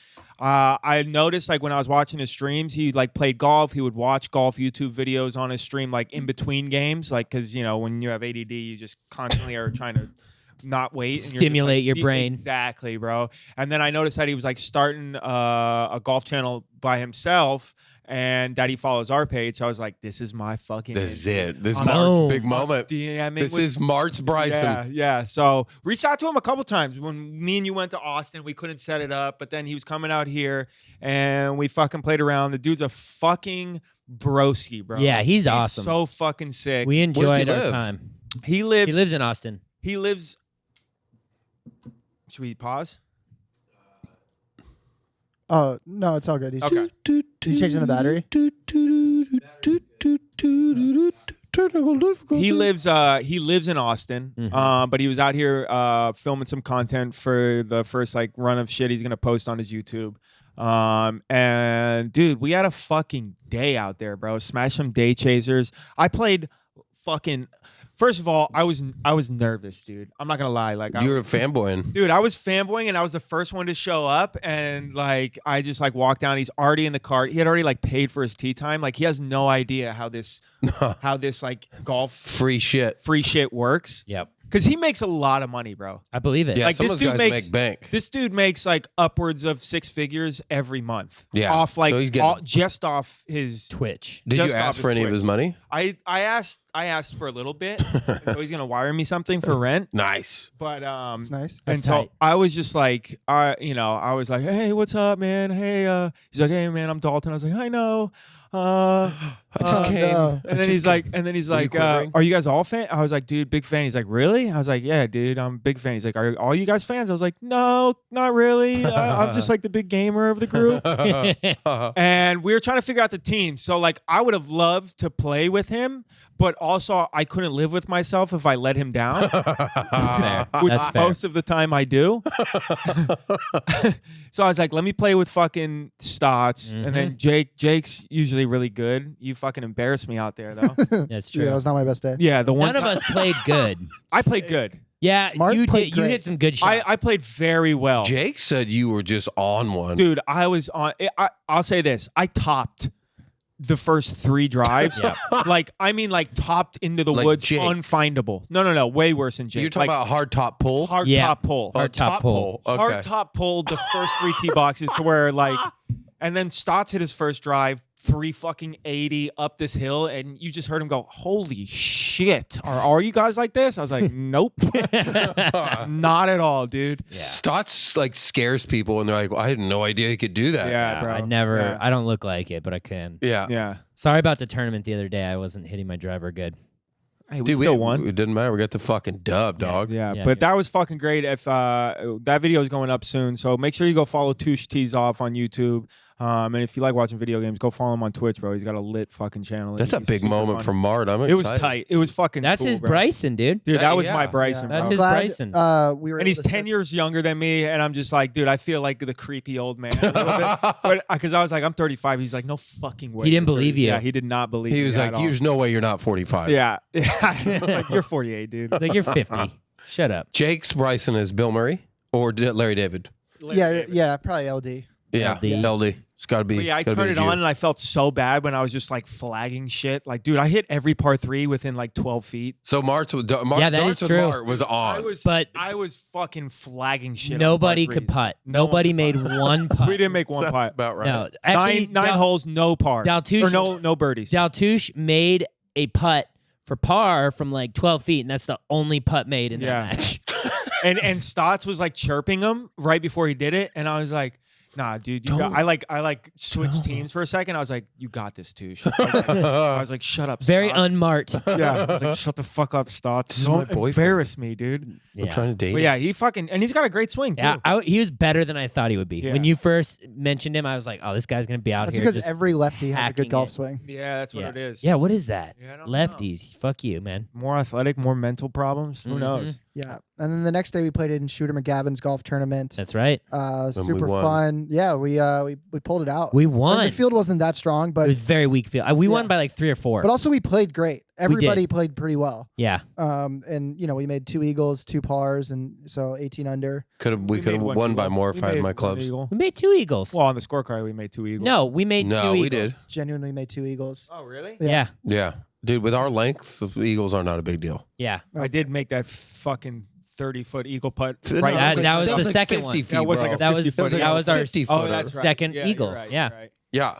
I noticed, like, when I was watching his streams, he like played golf. He would watch golf YouTube videos on his stream, like in between games, like, because when you have ADD, you just constantly are trying to not wait and you're just, Stimulate like, your brain. Exactly, bro. And then I noticed that he was like starting a golf channel by himself, and that he follows our page. So I was like, this is my fucking This is it. This is I'm Mart's Boom. big moment. DMing This with- is Mart's Bryson. yeah. So reached out to him a couple times when me and you went to Austin. We couldn't set it up, but then he was coming out here and we fucking played around. The dude's a fucking broski, bro. Yeah, he's awesome. So fucking sick. We enjoyed he our live? time. he He lives. lives in Austin. He lives. Should we pause? Oh no, it's all good. He's Okay. you changing the battery? He lives in Austin, Mhm. but he was out here filming some content for the first like run of shit he's gonna post on his YouTube. And dude, we had a fucking day out there, bro. Smash some day chasers. I played fucking First of all, I was nervous, dude. I'm not gonna lie. Like You were fanboying. dude, I was fanboying and I was the first one to show up, and like I just like walked down. He's already in the cart. He had already like paid for his tee time. Like he has no idea how this like golf Free shit. works. Yep. Because he makes a lot of money, bro. I believe it. Yeah, Like, some this of those dude guys makes- make bank. This dude makes like upwards of 6 figures every month. Yeah. Off like So he's getting- just off his. Twitch. Did you just ask off for his any of Twitch. his money? I asked for a little bit. So he's gonna wire me something for rent. Nice. But It's nice. and That's so tight. I was just like, I was like, hey, what's up, man? Hey, he's like, hey, man, I'm Dalton. I was like, I know. I just came. no. And then he's like, quivering? are you guys all fan? I was like, dude, big fan. He's like, really? I was like, yeah, dude, I'm a big fan. He's like, are all you guys fans? I was like, no, not really. I'm just like the big gamer of the group. And we were trying to figure out the team. So like, I would have loved to play with him, but also I couldn't live with myself if I let him down, Fair. which That's fair. most of the time I do. So I was like, let me play with fucking Stotts. And then Jake's usually really good. You fucking embarrassed me out there though. That's Yeah, true. it was not my best day. Yeah, the one None of time- us played good. I played good. Yeah, Mark you played did. You great. hit some good shots. I played very well. Jake said you were just on one. Dude, I was on I'll say this. I topped the first 3 drives. Yeah. Like topped into the Like woods, Jake. unfindable. No, way worse than Jake. You're talking like, about hard top pull? hard Yeah. top pull. Hard top pull. Okay. Hard top pull the first 3 tee boxes to where like, and then Stotts hit his first drive 380 up this hill, and you just heard him go, "Holy shit! Are you guys like this?" I was like, "Nope, not at all, dude." Stotts like scares people, and they're like, I had no idea he could do that. Yeah, bro. I never. Yeah. I don't look like it, but I can. Yeah. Yeah. Sorry about the tournament the other day. I wasn't hitting my driver good. Hey, we Dude, still won. It didn't matter. We got the fucking dub, dog. Yeah, Yeah, but dude. that was fucking great. If that video is going up soon, so make sure you go follow Touche Tees Off on YouTube. And if you like watching video games, go follow him on Twitch, bro. He's got a lit fucking channel. That's a He's big super moment fun. for Mart. I'm It was excited. tight. It was fucking. That's cool, his bro. Bryson, dude. Dude, that was Yeah. my Bryson. That's bro. his Glad, Bryson. we were And able he's to 10 years younger than me, and I'm just like, dude, I feel like the creepy old man a little bit. But because I was like, I'm 35. He's like, no fucking way. He didn't you're believe 30. you. Yeah, he did not believe. He was me like, at all. there's no way you're not 45. Yeah, like, you're 48, dude. It's like you're 50. Shut up. Jake's Bryson is Bill Murray or Larry David? Yeah, probably LD. Yeah. LD. LD. It's got to be. But yeah, I gotta be turned it a Jew. on and I felt so bad when I was just like flagging shit. Like, dude, I hit every par 3 within like 12 feet. So Mart's with Yeah, that Darts is with true. Mart was on. But I was fucking flagging shit. on nobody par could threes. putt. No one Nobody could made putt. one putt. We didn't make one Sounds putt. about right. No, actually, Nine holes, no par. Daltouche- Or no birdies. Daltouche made a putt for par from like 12 feet, and that's the only putt made in that Yeah. match. and Stotts was like chirping him right before he did it, and I was like, "Nah, dude, I like switched teams for a second. I was like, "You got this, Touche." I was like, "Shut up." Very Stotts." unmarked. Yeah, I was like, "Shut the fuck up, Stotts. This is my Don't boyfriend. embarrass me, dude." I'm Yeah. trying to date. But yeah, he fucking and he's got a great swing too. Yeah, he was better than I thought he would be. Yeah. When you first mentioned him, I was like, "Oh, this guy's gonna be out That's here." because just every lefty has a hacking good golf it. swing. Yeah, that's what yeah. it is. Yeah, what is that? Yeah, I don't know. Lefties. Fuck you, man. More athletic, more mental problems. Who Mhm. knows? Yeah, and then the next day we played in Shooter McGavin's golf tournament. That's right. we Super won. fun. Yeah, we pulled it out. We I mean, won. the field wasn't that strong, It but was very weak field. We won Yeah. by like 3 or 4. but also we played great. Everybody played pretty well. yeah. And we made 2 eagles, 2 pars, and so 18 under. We could have made won by eagle. more if We I had made my one clubs. eagle. We made 2 eagles. Well, on the scorecard, we made 2 eagles. No, we made No, 2 we eagles. did. Genuinely made 2 eagles. Oh, really? Yeah. Yeah. Dude, with our length, the Eagles are not a big deal. Yeah. I did make that fucking 30-foot eagle putt. No, Right. That was the like second 50 one. feet, That was bro. like a That was 50-foot that was our 50 Oh, footer. that's right. second Yeah, eagle. You're right, Yeah. you're right. Yeah.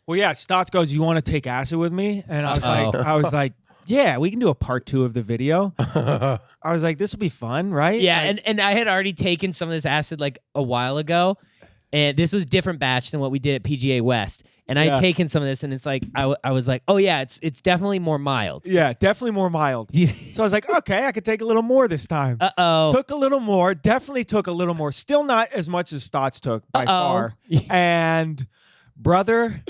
Well, yeah. Stotts goes, "You want to take acid with me?" And Uh-oh. I was like, "Yeah, we can do a part 2 of the video." I was like, "This will be fun, right?" Yeah, Like, and I had already taken some of this acid like a while ago, and this was different batch than what we did at PGA West. And I Yeah. had taken some of this, and it's like I was like, oh yeah, it's definitely more mild. yeah, definitely more mild. So I was like, "Okay, I could take a little more this time." Uh-oh. Took a little more. Definitely took a little more. Still not as much as Stotts took by far. And brother,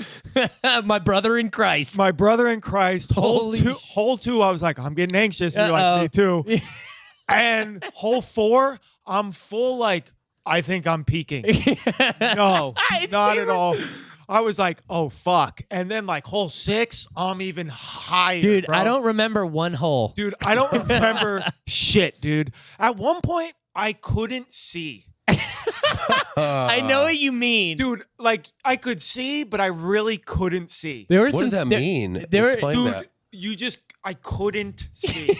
My brother in Christ. my brother in Christ, Holy hole two, I was like, I'm getting anxious. And you're Uh-oh. like, me too. And hole 4, I'm full like, I think I'm peaking. No, It's not we at were- all. I was like, oh fuck. And then like hole 6, I'm even higher. Dude, bro. I don't remember one hole. Dude, I don't remember shit, dude. At one point, I couldn't see. I know what you mean. Dude, like I could see, but I really couldn't see. There were What does that mean? Explain Dude, that. I couldn't see.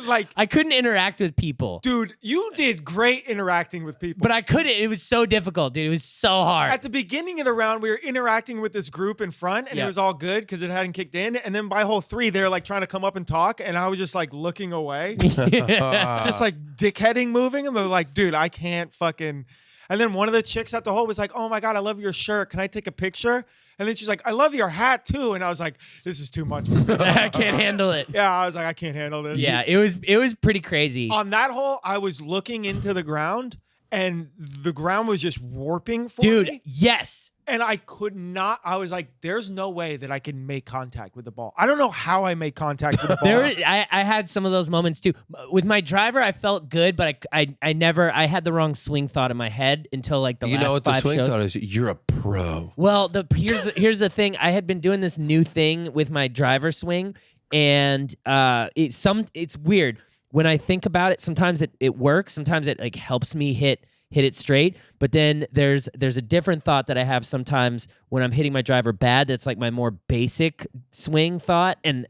Like, I couldn't interact with people. dude, you did great interacting with people. But I couldn't. It was so difficult, dude. It was so hard. At the beginning of the round, we were interacting with this group in front, and it Yeah. was all good because it hadn't kicked in. And then by hole 3, they were like trying to come up and talk, and I was just like looking away, just like dickheading moving. And they're like, dude, I can't fucking. And then one of the chicks at the hole was like, oh my God, I love your shirt. Can I take a picture? And then she's like, I love your hat too. And I was like, this is too much for me. I can't handle it. Yeah, I was like, I can't handle this. Yeah, it was pretty crazy. On that hole, I was looking into the ground, and the ground was just warping for Dude, me. yes. And I could not. I was like, there's no way that I can make contact with the ball. I don't know how I make contact with the ball. I had some of those moments too. With my driver, I felt good, but I had the wrong swing thought in my head until like the You last know what the 5 swing shows. thought is? You're a pro. Well, here's the thing. I had been doing this new thing with my driver swing, and it's weird. When I think about it, sometimes it works. Sometimes it like helps me hit it straight. But then there's a different thought that I have sometimes when I'm hitting my driver bad. That's like my more basic swing thought. And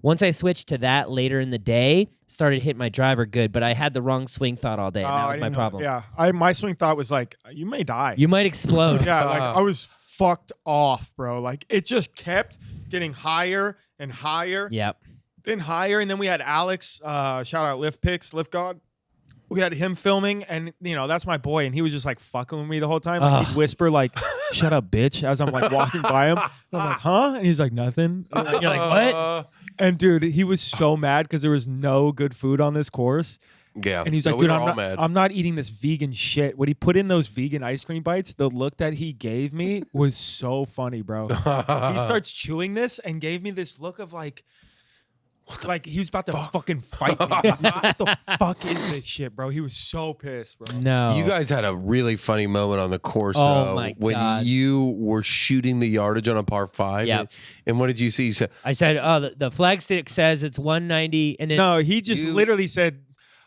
once I switched to that later in the day, started hitting my driver good. But I had the wrong swing thought all day. And that was my problem. Yeah, my swing thought was like, you may die. You might explode. Yeah, like I was fucked off, bro. Like it just kept getting higher and higher. Yep. Then higher, and then we had Alex, shout out Lift Picks, Lift God. We had him filming, and that's my boy, and he was just like fucking with me the whole time. Like, he'd whisper like, "Shut up, bitch," as I'm like walking by him. And I'm like, "Huh?" And he's like, "Nothing." You're like, what? And dude, he was so mad because there was no good food on this course. Yeah. And he's No, like, we dude, were all mad. I'm not eating this vegan shit. When he put in those vegan ice cream bites, the look that he gave me was so funny, bro. He starts chewing this and gave me this look of like he was about to fucking fight me. What the fuck is this shit, bro? He was so pissed, bro. No. You guys had a really funny moment on the course Oh, my when God. you were shooting the yardage on a par 5. Yep. And what did you see? You said, I said, oh, the flag stick says it's 190, and then No, he just literally said,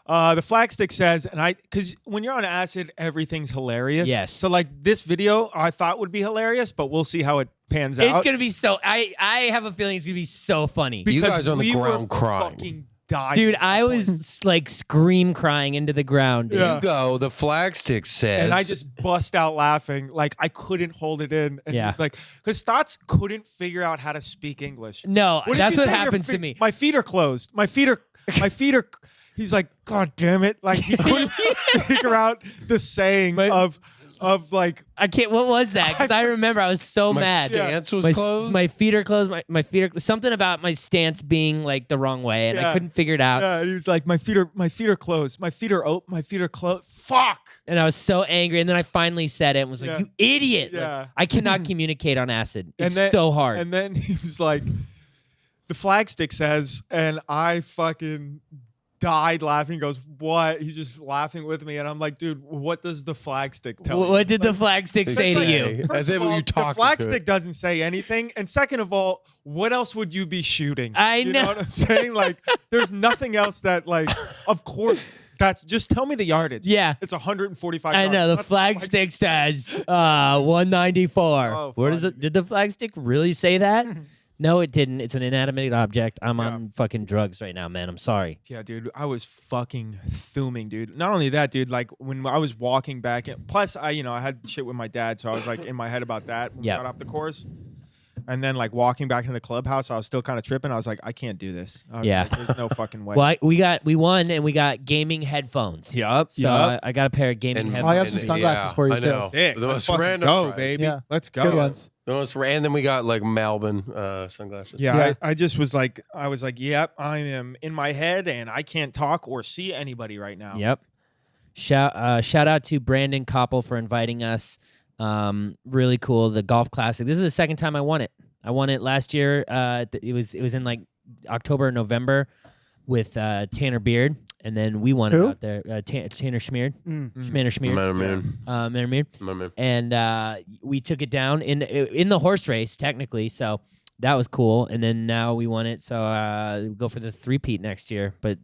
the flag stick says, and because when you're on acid, everything's hilarious. Yes. So like this video, I thought would be hilarious, but we'll see how it pans out. it's gonna be so. I have a feeling it's gonna be so funny. You Because guys on the we were ground crying. fucking dying. Dude, I was like scream crying into the ground. Dude. Yeah. you go, the flag stick says. And I just bust out laughing. Like I couldn't hold it in. And Yeah. he's like, because Stotts couldn't figure out how to speak English. No, What did that's you what say? Your happens to feet- me. My feet are closed. My feet are. He's like, God damn it! Like he couldn't figure out the saying But- of like. I can't. What was that? Because I remember I was so my mad. stance was My, closed. my feet are closed. My feet are something about my stance being like the wrong way, and I Yeah. couldn't figure it out. Yeah, and he was like, my feet are closed. My feet are open. My feet are closed. Fuck. And I was so angry. And then I finally said it and was like, Yeah. "You idiot! Like, Yeah. I cannot communicate on acid. It's And then- so hard." And then he was like, the flag stick says, and I fucking died laughing. He goes, what? He's just laughing with me. And I'm like, dude, what does the flag stick tell you? What did the flag stick say to like- you? First As if of all, you the talking flag to it. stick doesn't say anything. And second of all, what else would you be shooting? I You know. know what I'm saying? Like, there's nothing else that, like, of course, just tell me the yardage. Yeah. It's 145 I yards. know the Not flag stick says 194. Oh, Where does fuck. it? Did the flag stick really say that? No, it didn't. It's an inanimate object. I'm Yeah. on fucking drugs right now, man. I'm sorry. Yeah, dude, I was fucking fuming, dude. Not only that, dude, like when I was walking back, plus I had shit with my dad, so I was like in my head about that when Yeah. we got off the course. And then like walking back into the clubhouse, I was still kind of tripping. I was like, I can't do this. I was Yeah. like, there's no fucking way. Well, we won, and we got gaming headphones. Yup. So I got a pair of gaming And- headphones. I have some sunglasses for you, I too. know. Sick. The Let's most fucking random go, prize. baby. Yeah. Let's go. Good ones. The most and then we got like Malbin sunglasses. Yeah, Yeah. I just was like, yep, I am in my head and I can't talk or see anybody right now. Yep. Shout out to Brandon Koppel for inviting us. Really cool. The golf classic. This is the second time I won it. I won it last year. It was in like October or November with Tanner Beard, and then we won Who? it out there. Tanner Schmeared, Mm. Schmeared, and we took it down in the horse race technically. So that was cool. And then now we won it. So we'll go for the 3-peat next year. But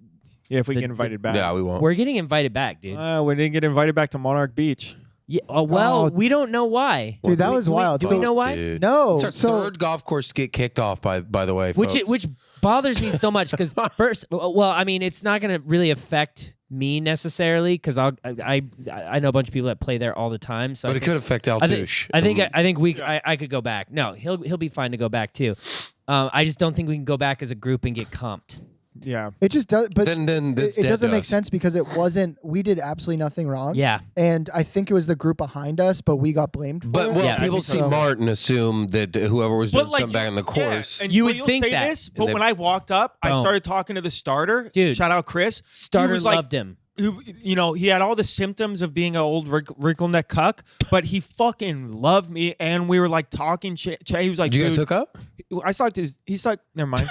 Yeah, if we get invited back. Yeah, we won't. we're getting invited back, dude. We didn't get invited back to Monarch Beach. Yeah. Well, Oh. we don't know why. Dude, that Do we- was do we- wild. Do we So- know why? Dude. No, It's our so third golf course to get kicked off, by the way, Which folks. which bothers me so much because first, well, I mean, it's not going to really affect me necessarily because I know a bunch of people that play there all the time. So But it could affect Altouche. I think I could go back. No, he'll be fine to go back too. I just don't think we can go back as a group and get comped. Yeah. it just does. But Then it doesn't make sense because it wasn't. We did absolutely nothing wrong. Yeah. And I think it was the group behind us, but we got blamed for But it. well, Yeah, I people think see so. Martin assume that whoever was doing something back in the yeah, course. and You but would you'll think say that. this, but And when I walked up, I Boom. started talking to the starter. Dude. Shout out Chris. Starter He was like, loved him. who, he had all the symptoms of being an old wrinkle neck cuck, but he fucking loved me, and we were like talking. He was like, Did you guys dude, hook up? I sucked his. He's like, never mind.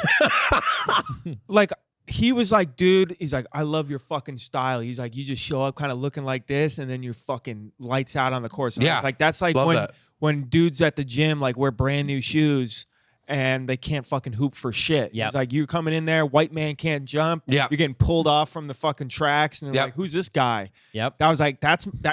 Like he was like, dude. He's like, I love your fucking style. He's like, you just show up kind of looking like this, and then you're fucking lights out on the course. And I Yeah. was like that's like Love that. when dudes at the gym like wear brand new shoes. And they can't fucking hoop for shit. Yep. He's like, you're coming in there, white man can't jump. Yeah. You're getting pulled off from the fucking tracks. And they're Yep. like, who's this guy? Yep. That was like,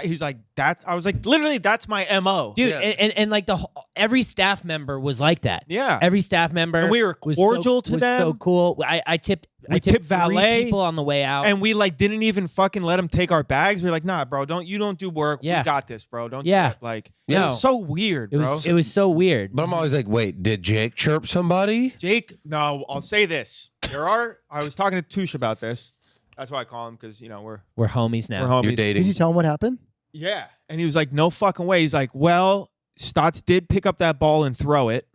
he's like, I was like, literally, that's my MO. Dude, Yeah. and like every staff member was like that. Yeah. Every staff member. And we were was cordial to was them. So cool. I tipped. We I tipped tipped valet. 3 people on the way out. And we like didn't even fucking let him take our bags. We are like, nah, bro, you don't do work. Yeah. We got this, bro. Don't Yeah. trip. Like, Yeah. it was so weird, it bro. was so weird. But I'm always like, wait, did Jake chirp somebody? Jake, no, I'll say this. I was talking to Touche about this. That's why I call him, because We're homies now. we're homies. You're Did dating. you tell him what happened? Yeah. And he was like, no fucking way. He's like, well, Stotts did pick up that ball and throw it,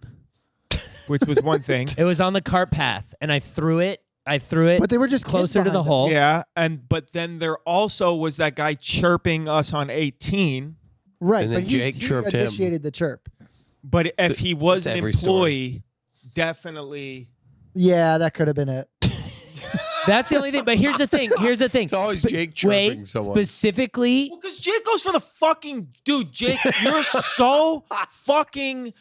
which was one thing. It was on the cart path, and I threw it. But they were just kids closer to the behind hole. Yeah. But then there also was that guy chirping us on 18. Right, And then but Jake he chirped him. initiated the chirp. But if he was That's an every story. employee, definitely. Yeah, that could have been it. That's the only thing. But here's the thing. It's always Jake chirping Wait, someone. specifically. Well, because Jake goes for the fucking dude. Jake, you're so fucking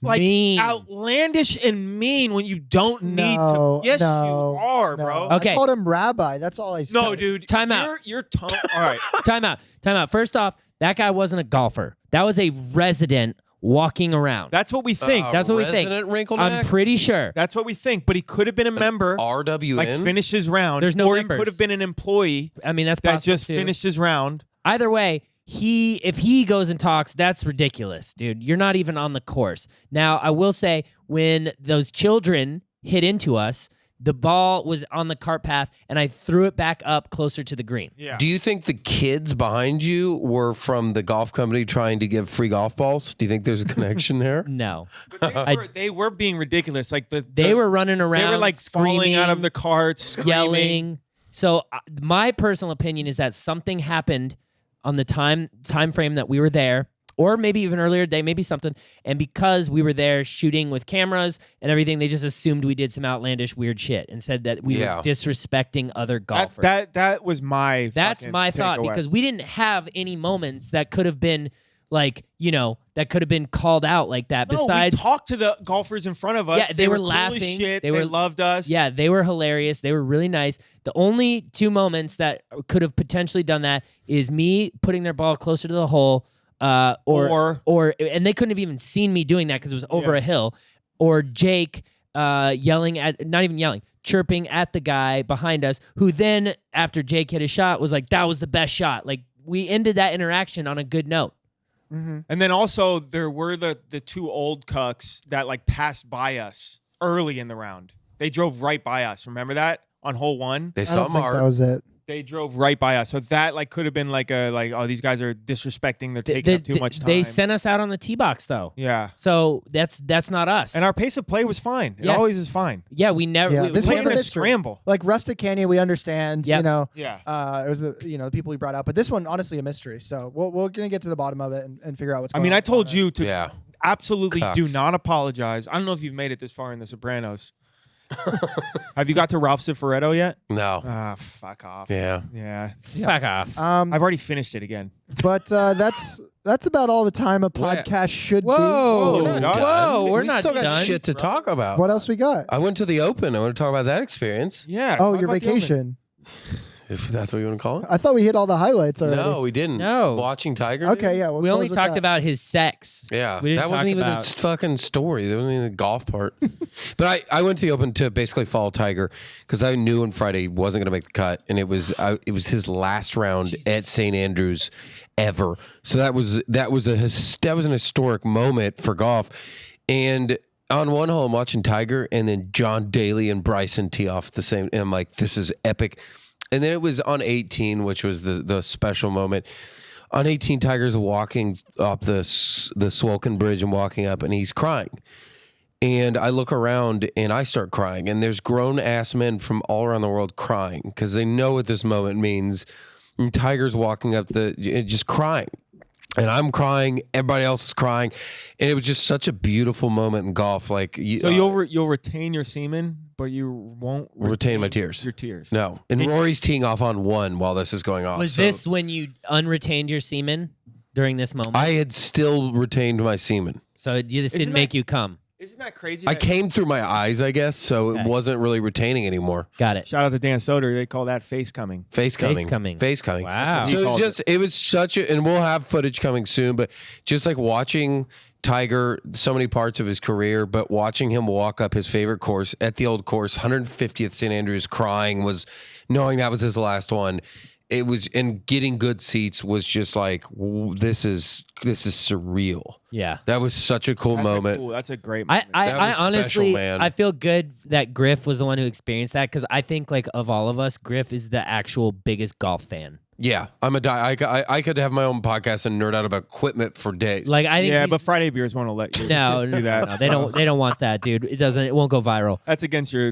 like Mean. outlandish and mean when you don't need No, to. Yes, no, you are, no. bro. Okay. I called him rabbi. That's all I said. No, dude. Time out. Your tone. All right. Time out. First off, that guy wasn't a golfer. That was a resident walking around. That's what we think. That's what we think. Resident wrinkle I'm neck? pretty sure. That's what we think. But he could have been a member, RWN? like finished his round. There's no or members. he could have been an employee I mean, that's that possible just too. finished his round. Either way, if he goes and talks, that's ridiculous, dude. You're not even on the course. Now, I will say, when those children hit into us, the ball was on the cart path, and I threw it back up closer to the green. Yeah. Do you think the kids behind you were from the golf company trying to give free golf balls? Do you think there's a connection there? No, But they were being ridiculous. Like they were running around. They were like falling out of the carts, screaming. yelling. So my personal opinion is that something happened on the time frame that we were there, or maybe even earlier today, maybe something. And because we were there shooting with cameras and everything, they just assumed we did some outlandish weird shit and said that we were disrespecting other golfers. That was my. That's fucking my thought, takeaway. because we didn't have any moments that could have been like, that could have been called out like that. No, Besides, we talked to the golfers in front of us. Yeah, they were cool as laughing. Shit. They They were- loved us. yeah, they were hilarious. They were really nice. The only 2 moments that could have potentially done that is me putting their ball closer to the hole, or and they couldn't have even seen me doing that because it was over a hill, or Jake chirping at the guy behind us, who then, after Jake hit a shot, was like, that was the best shot. Like, we ended that interaction on a good note. And then also there were the 2 old cucks that like passed by us early in the round. They drove right by us. Remember that on hole 1? They I saw don't think that Mark. was it. They drove right by us. So that like could have been like oh, these guys are disrespecting. They're taking up too much time. They sent us out on the tee box though. Yeah. So that's not us. And our pace of play was fine. It Yes. always is fine. Yeah, we never. Yeah, we this Played one's in a a mystery. scramble. Like Rustic Canyon, we understand. Yep. You know, Yeah. it was the people we brought out, but this one honestly a mystery. So we're gonna get to the bottom of it and figure out what's I going mean, on. I told you to Yeah. absolutely Cuck. do not apologize. I don't know if you've made it this far in The Sopranos. Have you got to Ralph Cifaretto yet? No. Ah, fuck off. Yeah. Yeah. Fuck off. I've already finished it again. But that's about all the time a podcast should Whoa. We're not Whoa, we're we not still got done. shit to talk about. be. What else we got? I went to the Open. I want to talk about that experience. Yeah. Oh, talk your about the Open. vacation. If that's what you want to call it. I thought we hit all the highlights already. No, we didn't. No. Watching Tiger. Okay, dude? yeah. We'll We only close with talked that. about his sex. Yeah, We didn't that wasn't talk even about- its fucking story. That wasn't even the golf part. But I went to the Open to basically follow Tiger because I knew on Friday he wasn't going to make the cut, and it was his last round at St. Andrews ever. So that was an historic moment for golf. And on one hole, I'm watching Tiger, and then John Daly and Bryson tee off the same. And I'm like, this is epic. And then it was on 18, which was the special moment. On 18, Tiger's walking up the Swolken Bridge and walking up, and he's crying. And I look around, and I start crying. And there's grown-ass men from all around the world crying because they know what this moment means. And Tiger's walking up just crying. And I'm crying. Everybody else is crying. And it was just such a beautiful moment in golf. Like, So you'll retain your semen, but you won't retain my tears. Your tears. No. And Rory's teeing off on 1 while this is going on. Was this when you unretained your semen during this moment? I had still retained my semen. So this Isn't didn't make you come. Isn't that crazy? I that- came through my eyes, I guess, so Okay. it wasn't really retaining anymore. Got it. Shout out to Dan Soder. They call that face coming. Face coming. coming. Face coming. Wow. He So calls it was such a, and we'll have footage coming soon, but just like watching Tiger, so many parts of his career, but watching him walk up his favorite course at the old course, 150th St. Andrews, crying, was knowing that was his last one. It was, and getting good seats was just like, this is surreal. Yeah. That was such a cool moment. Cool. That's a great I, moment. I, That I was honestly, special, man. I feel good that Griff was the one who experienced that because I think, like, of all of us, Griff is the actual biggest golf fan. Yeah, I'm a I could have my own podcast and nerd out about equipment for days. Like, I think Yeah, he's- but Friday beers won't let you no, do that. no, they don't. They don't want that, dude. It won't go viral. That's against your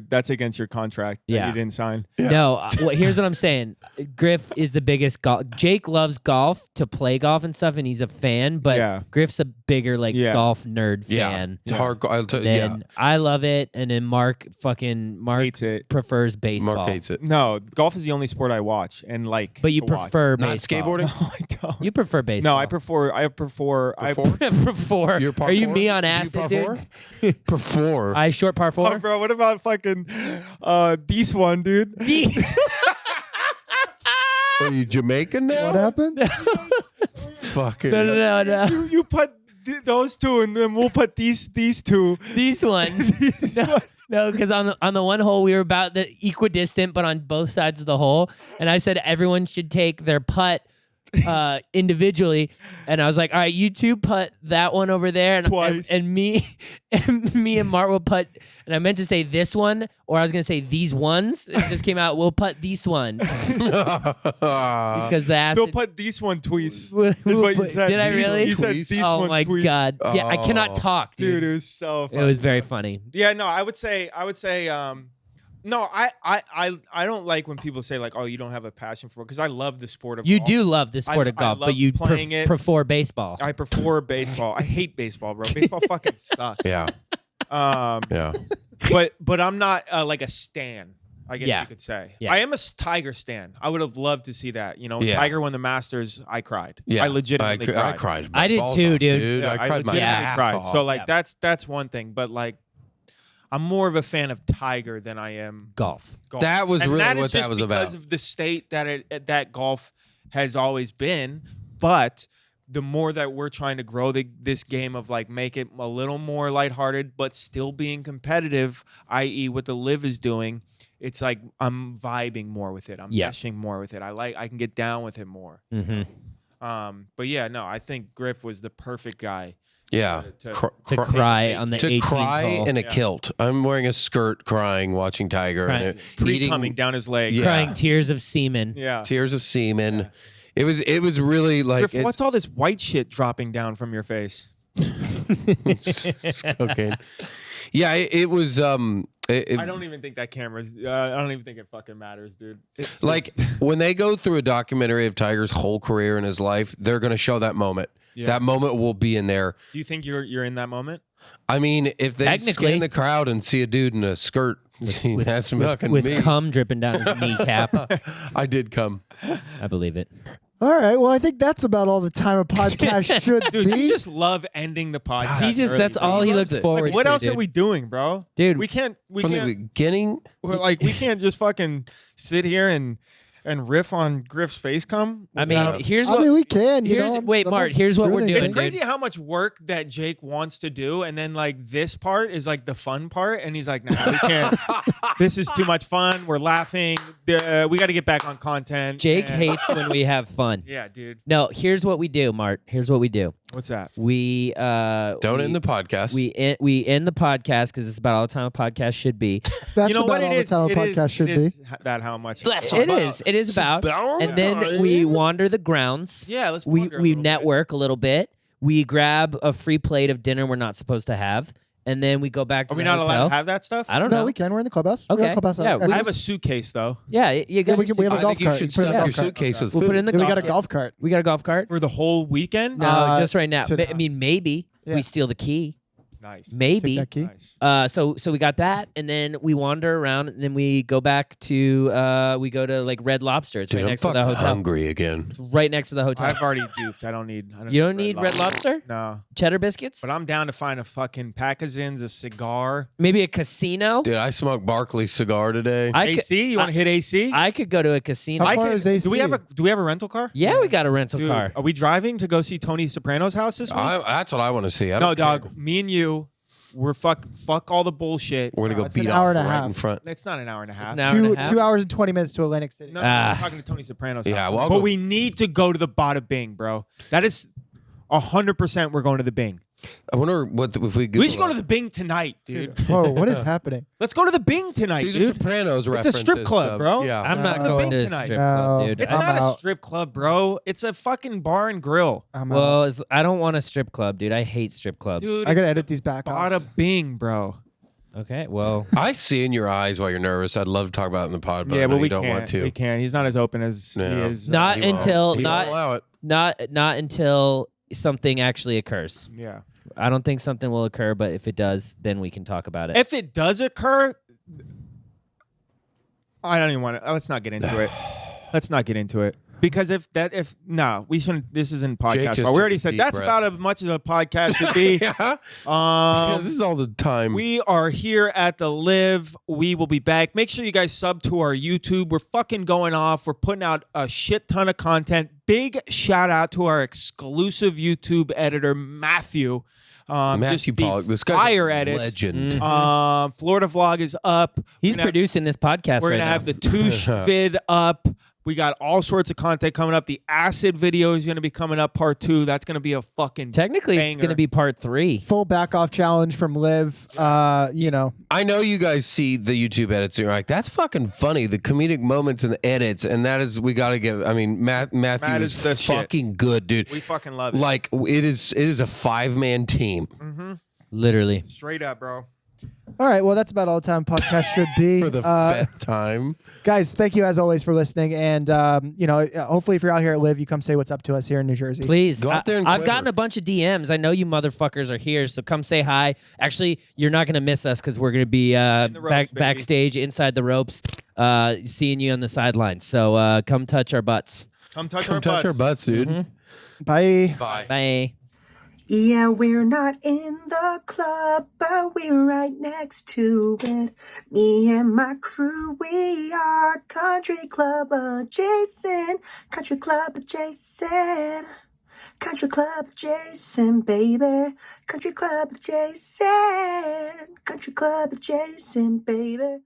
contract. That Yeah. you didn't sign. No, here's what I'm saying. Griff is the biggest golf. Jake loves golf to play golf and stuff, and he's a fan. But Yeah. Griff's a bigger Yeah. golf nerd yeah, fan. hard. Then Yeah, I love it, and then Mark Hates it. prefers baseball. Mark hates it. No, golf is the only sport I watch and like. But you to watch. prefer Not baseball. skateboarding. No, I don't. You prefer baseball. No, I prefer. Before? prefer. You're par Are you four? me on Do you acid, par dude? four? Before. I short par four. Oh, bro, what about fucking this one, dude? Are you Jamaican now? What happened? Fucking. No. You put those two, and then we'll put these two. These one. No, because on the one hole we were about the equidistant, but on both sides of the hole, and I said everyone should take their putt individually, and I was like, all right, you two putt that one over there, and Twice. and me and Mark will putt, and I meant to say this one, or I was gonna say these ones. It just came out. We'll putt this one because the acid. They'll put this one tweets. We'll Is what you put- said. Did I really? You said Tweets? this Oh one my tweets. god! Yeah, I cannot talk, Dude, dude. it was so It funny. was very funny. Yeah, no, I would say no, I don't like when people say like, oh, you don't have a passion for it, because I love the sport of You golf. do love the sport of I golf, love but you playing it. prefer baseball. I prefer baseball. I hate baseball, bro. Baseball fucking sucks. Yeah. Yeah. But I'm not like a stan, I guess Yeah. you could say. Yeah. I am a Tiger stan. I would have loved to see that. You know, Yeah. Tiger won the Masters. I cried. Yeah. I legitimately I cried. cried. my I did balls too, off, dude. Yeah, I cried my legitimately ass cried. off. So like Yeah. that's one thing. But like, I'm more of a fan of Tiger than I am Golf. golf. That was And really that is what that just was because about. of the state that golf has always been. But the more that we're trying to grow this game of like make it a little more lighthearted, but still being competitive, i.e., what the LIV is doing, it's like I'm vibing more with it. I'm Yeah. meshing more with it. I can get down with it more. Mm-hmm. But yeah, no, I think Griff was the perfect guy. Yeah. to- To cry on the To 18th cry hole. in a Yeah. kilt. I'm wearing a skirt crying, watching Tiger. Right. And Pre-coming down his leg. Yeah. Crying tears of semen. Yeah. tears of semen. Yeah. It was really like Griff, what's all this white shit dropping down from your face? it's cocaine. Yeah, it was I don't even think that camera's. I don't even think it fucking matters, dude. It's like just- when they go through a documentary of Tiger's whole career and his life, they're going to show that moment. Yeah. That moment will be in there. do you think you're in that moment? I mean, if they Technically. scan the crowd and see a dude in a skirt, That's fucking with me. cum dripping down his kneecap. I did come. I believe it. All right. Well, I think that's about all the time a podcast should Dude, be. you just love ending the podcast. That's all he looks it. forward Like, what to. else dude. are we doing, bro? Dude, We can't. From the beginning, We can't just fucking sit here and riff on Griff's face cum. I mean, here's I what. mean, we can. You Here's, know, wait, I'm Mart. not Here's what we're anything. doing, it's crazy dude. how much work that Jake wants to do, and then like this part is like the fun part, and he's like, "Nah, we can't. This is too much fun. We're laughing. We got to get back on content." Jake and- hates when we have fun. Yeah, dude. No, here's what we do, Mart. Here's what we do. What's that? We don't end the podcast. we end the podcast because it's about all the time a podcast should be. That's You know about what? all the time a podcast should be. That how much? It is about. And then we wander the grounds. Yeah, let's. We wander a little bit. network a little bit. We grab a free plate of dinner we're not supposed to have, and then we go back to Are we the not allowed hotel. to have that stuff? I don't No, know. we can. We're in the clubhouse. We're in Okay. the clubhouse. Yeah, Actually, I have a suitcase though. Yeah, you got. we have a I golf think you cart. should Put it in stuff the your golf cart. suitcase with We'll food. put it in the Yeah, we golf got a cart. golf cart. We got a golf cart. For the whole weekend. No, just right now. to- I mean, maybe Yeah. we steal the key. Nice. Maybe. Take that key. Nice. So we got that, and then we wander around, and then we go back to we go to like Red Lobster. It's Dude, right I'm next to the fucking hotel. hungry again. It's right next to the hotel. I've already duped. I don't need. You don't need Red Lobster? No. Cheddar biscuits? But I'm down to find a fucking pack of Zins, a cigar. Maybe a casino? Dude, I smoked Barkley's cigar today. I could, AC? You want to hit AC? I could go to a casino. How I far can- is AC? Do we have a rental car? Yeah, we got a rental Dude, car. are we driving to go see Tony Soprano's house this week? That's what I want to see. I No, don't dog. care. Me and you, we're fuck all the bullshit. We're gonna go it's an beat hour off and a right half. in front. It's not an hour and a half. It's an hour and a half. 2 hours and 20 minutes to Atlantic City. No, Ah. I'm talking to Tony Soprano's Yeah, house. well, I'll but go- we need to go to the Bada Bing, bro. That is 100% we're going to the Bing. I wonder what if we We should go to the Bing tonight, dude. Whoa, what is happening? Let's go to the Bing tonight, These are dude. Sopranos It's a references. strip club, bro. Yeah. I'm not No. going to a Tonight. strip club, No. dude. It's I'm not out. a strip club, bro. It's a fucking bar and grill. I'm out. Well, I don't want a strip club, dude. I hate strip clubs. Dude, I gotta edit these back. Bada Bing, bro. Okay, well, I see in your eyes why you're nervous. I'd love to talk about it in the pod, but I Yeah, know but you we don't can't. want to. We can't. He's not as open as he No. is. Not He won't. until- He not- won't allow it. not until something actually occurs. Yeah. I don't think something will occur, but if it does, then we can talk about it. If it does occur, I don't even want to. Let's not get into it. Let's not get into it. Because we shouldn't. This isn't Jake podcast. just But we already took a said deep that's breath. about as much as a podcast should be. Yeah. Yeah, this is all the time. We are here at the LIV. We will be back. Make sure you guys sub to our YouTube. We're fucking going off. We're putting out a shit ton of content. Big shout out to our exclusive YouTube editor, Matthew. Matthew just Pollock, this guy's fire a edits. legend. Florida vlog is up. He's We're gonna have- producing this podcast We're right gonna now. have the Touche vid up. We got all sorts of content coming up. The acid video is gonna be coming up, part 2. That's gonna be a fucking Technically, it's banger. going to be part 3. Full back off challenge from Liv. You know, I know you guys see the YouTube edits and you're like, that's fucking funny. The comedic moments and the edits, and that is we gotta give. I mean, Matthew Matt is is the shit. fucking good, dude. We fucking love it. Like it is a 5-man team Literally. Straight up, bro. all right. Well, that's about all the time podcast should be. for the 5th time. Guys, thank you as always for listening. And hopefully, if you're out here at Liv, you come say what's up to us here in New Jersey. Please. Go out there and I've Quiver. gotten a bunch of DMs. I know you motherfuckers are here, so come say hi. Actually, you're not going to miss us because we're going to be the ropes, baby. backstage, inside the ropes, seeing you on the sidelines. So come touch our butts. Come touch Come our touch butts. our butts, dude. Bye. Bye. Bye. Yeah, we're not in the club, but we're right next to it. Me and my crew, we are Country Club adjacent. Country Club adjacent. Country Club adjacent, baby. Country Club adjacent. Country Club adjacent, baby.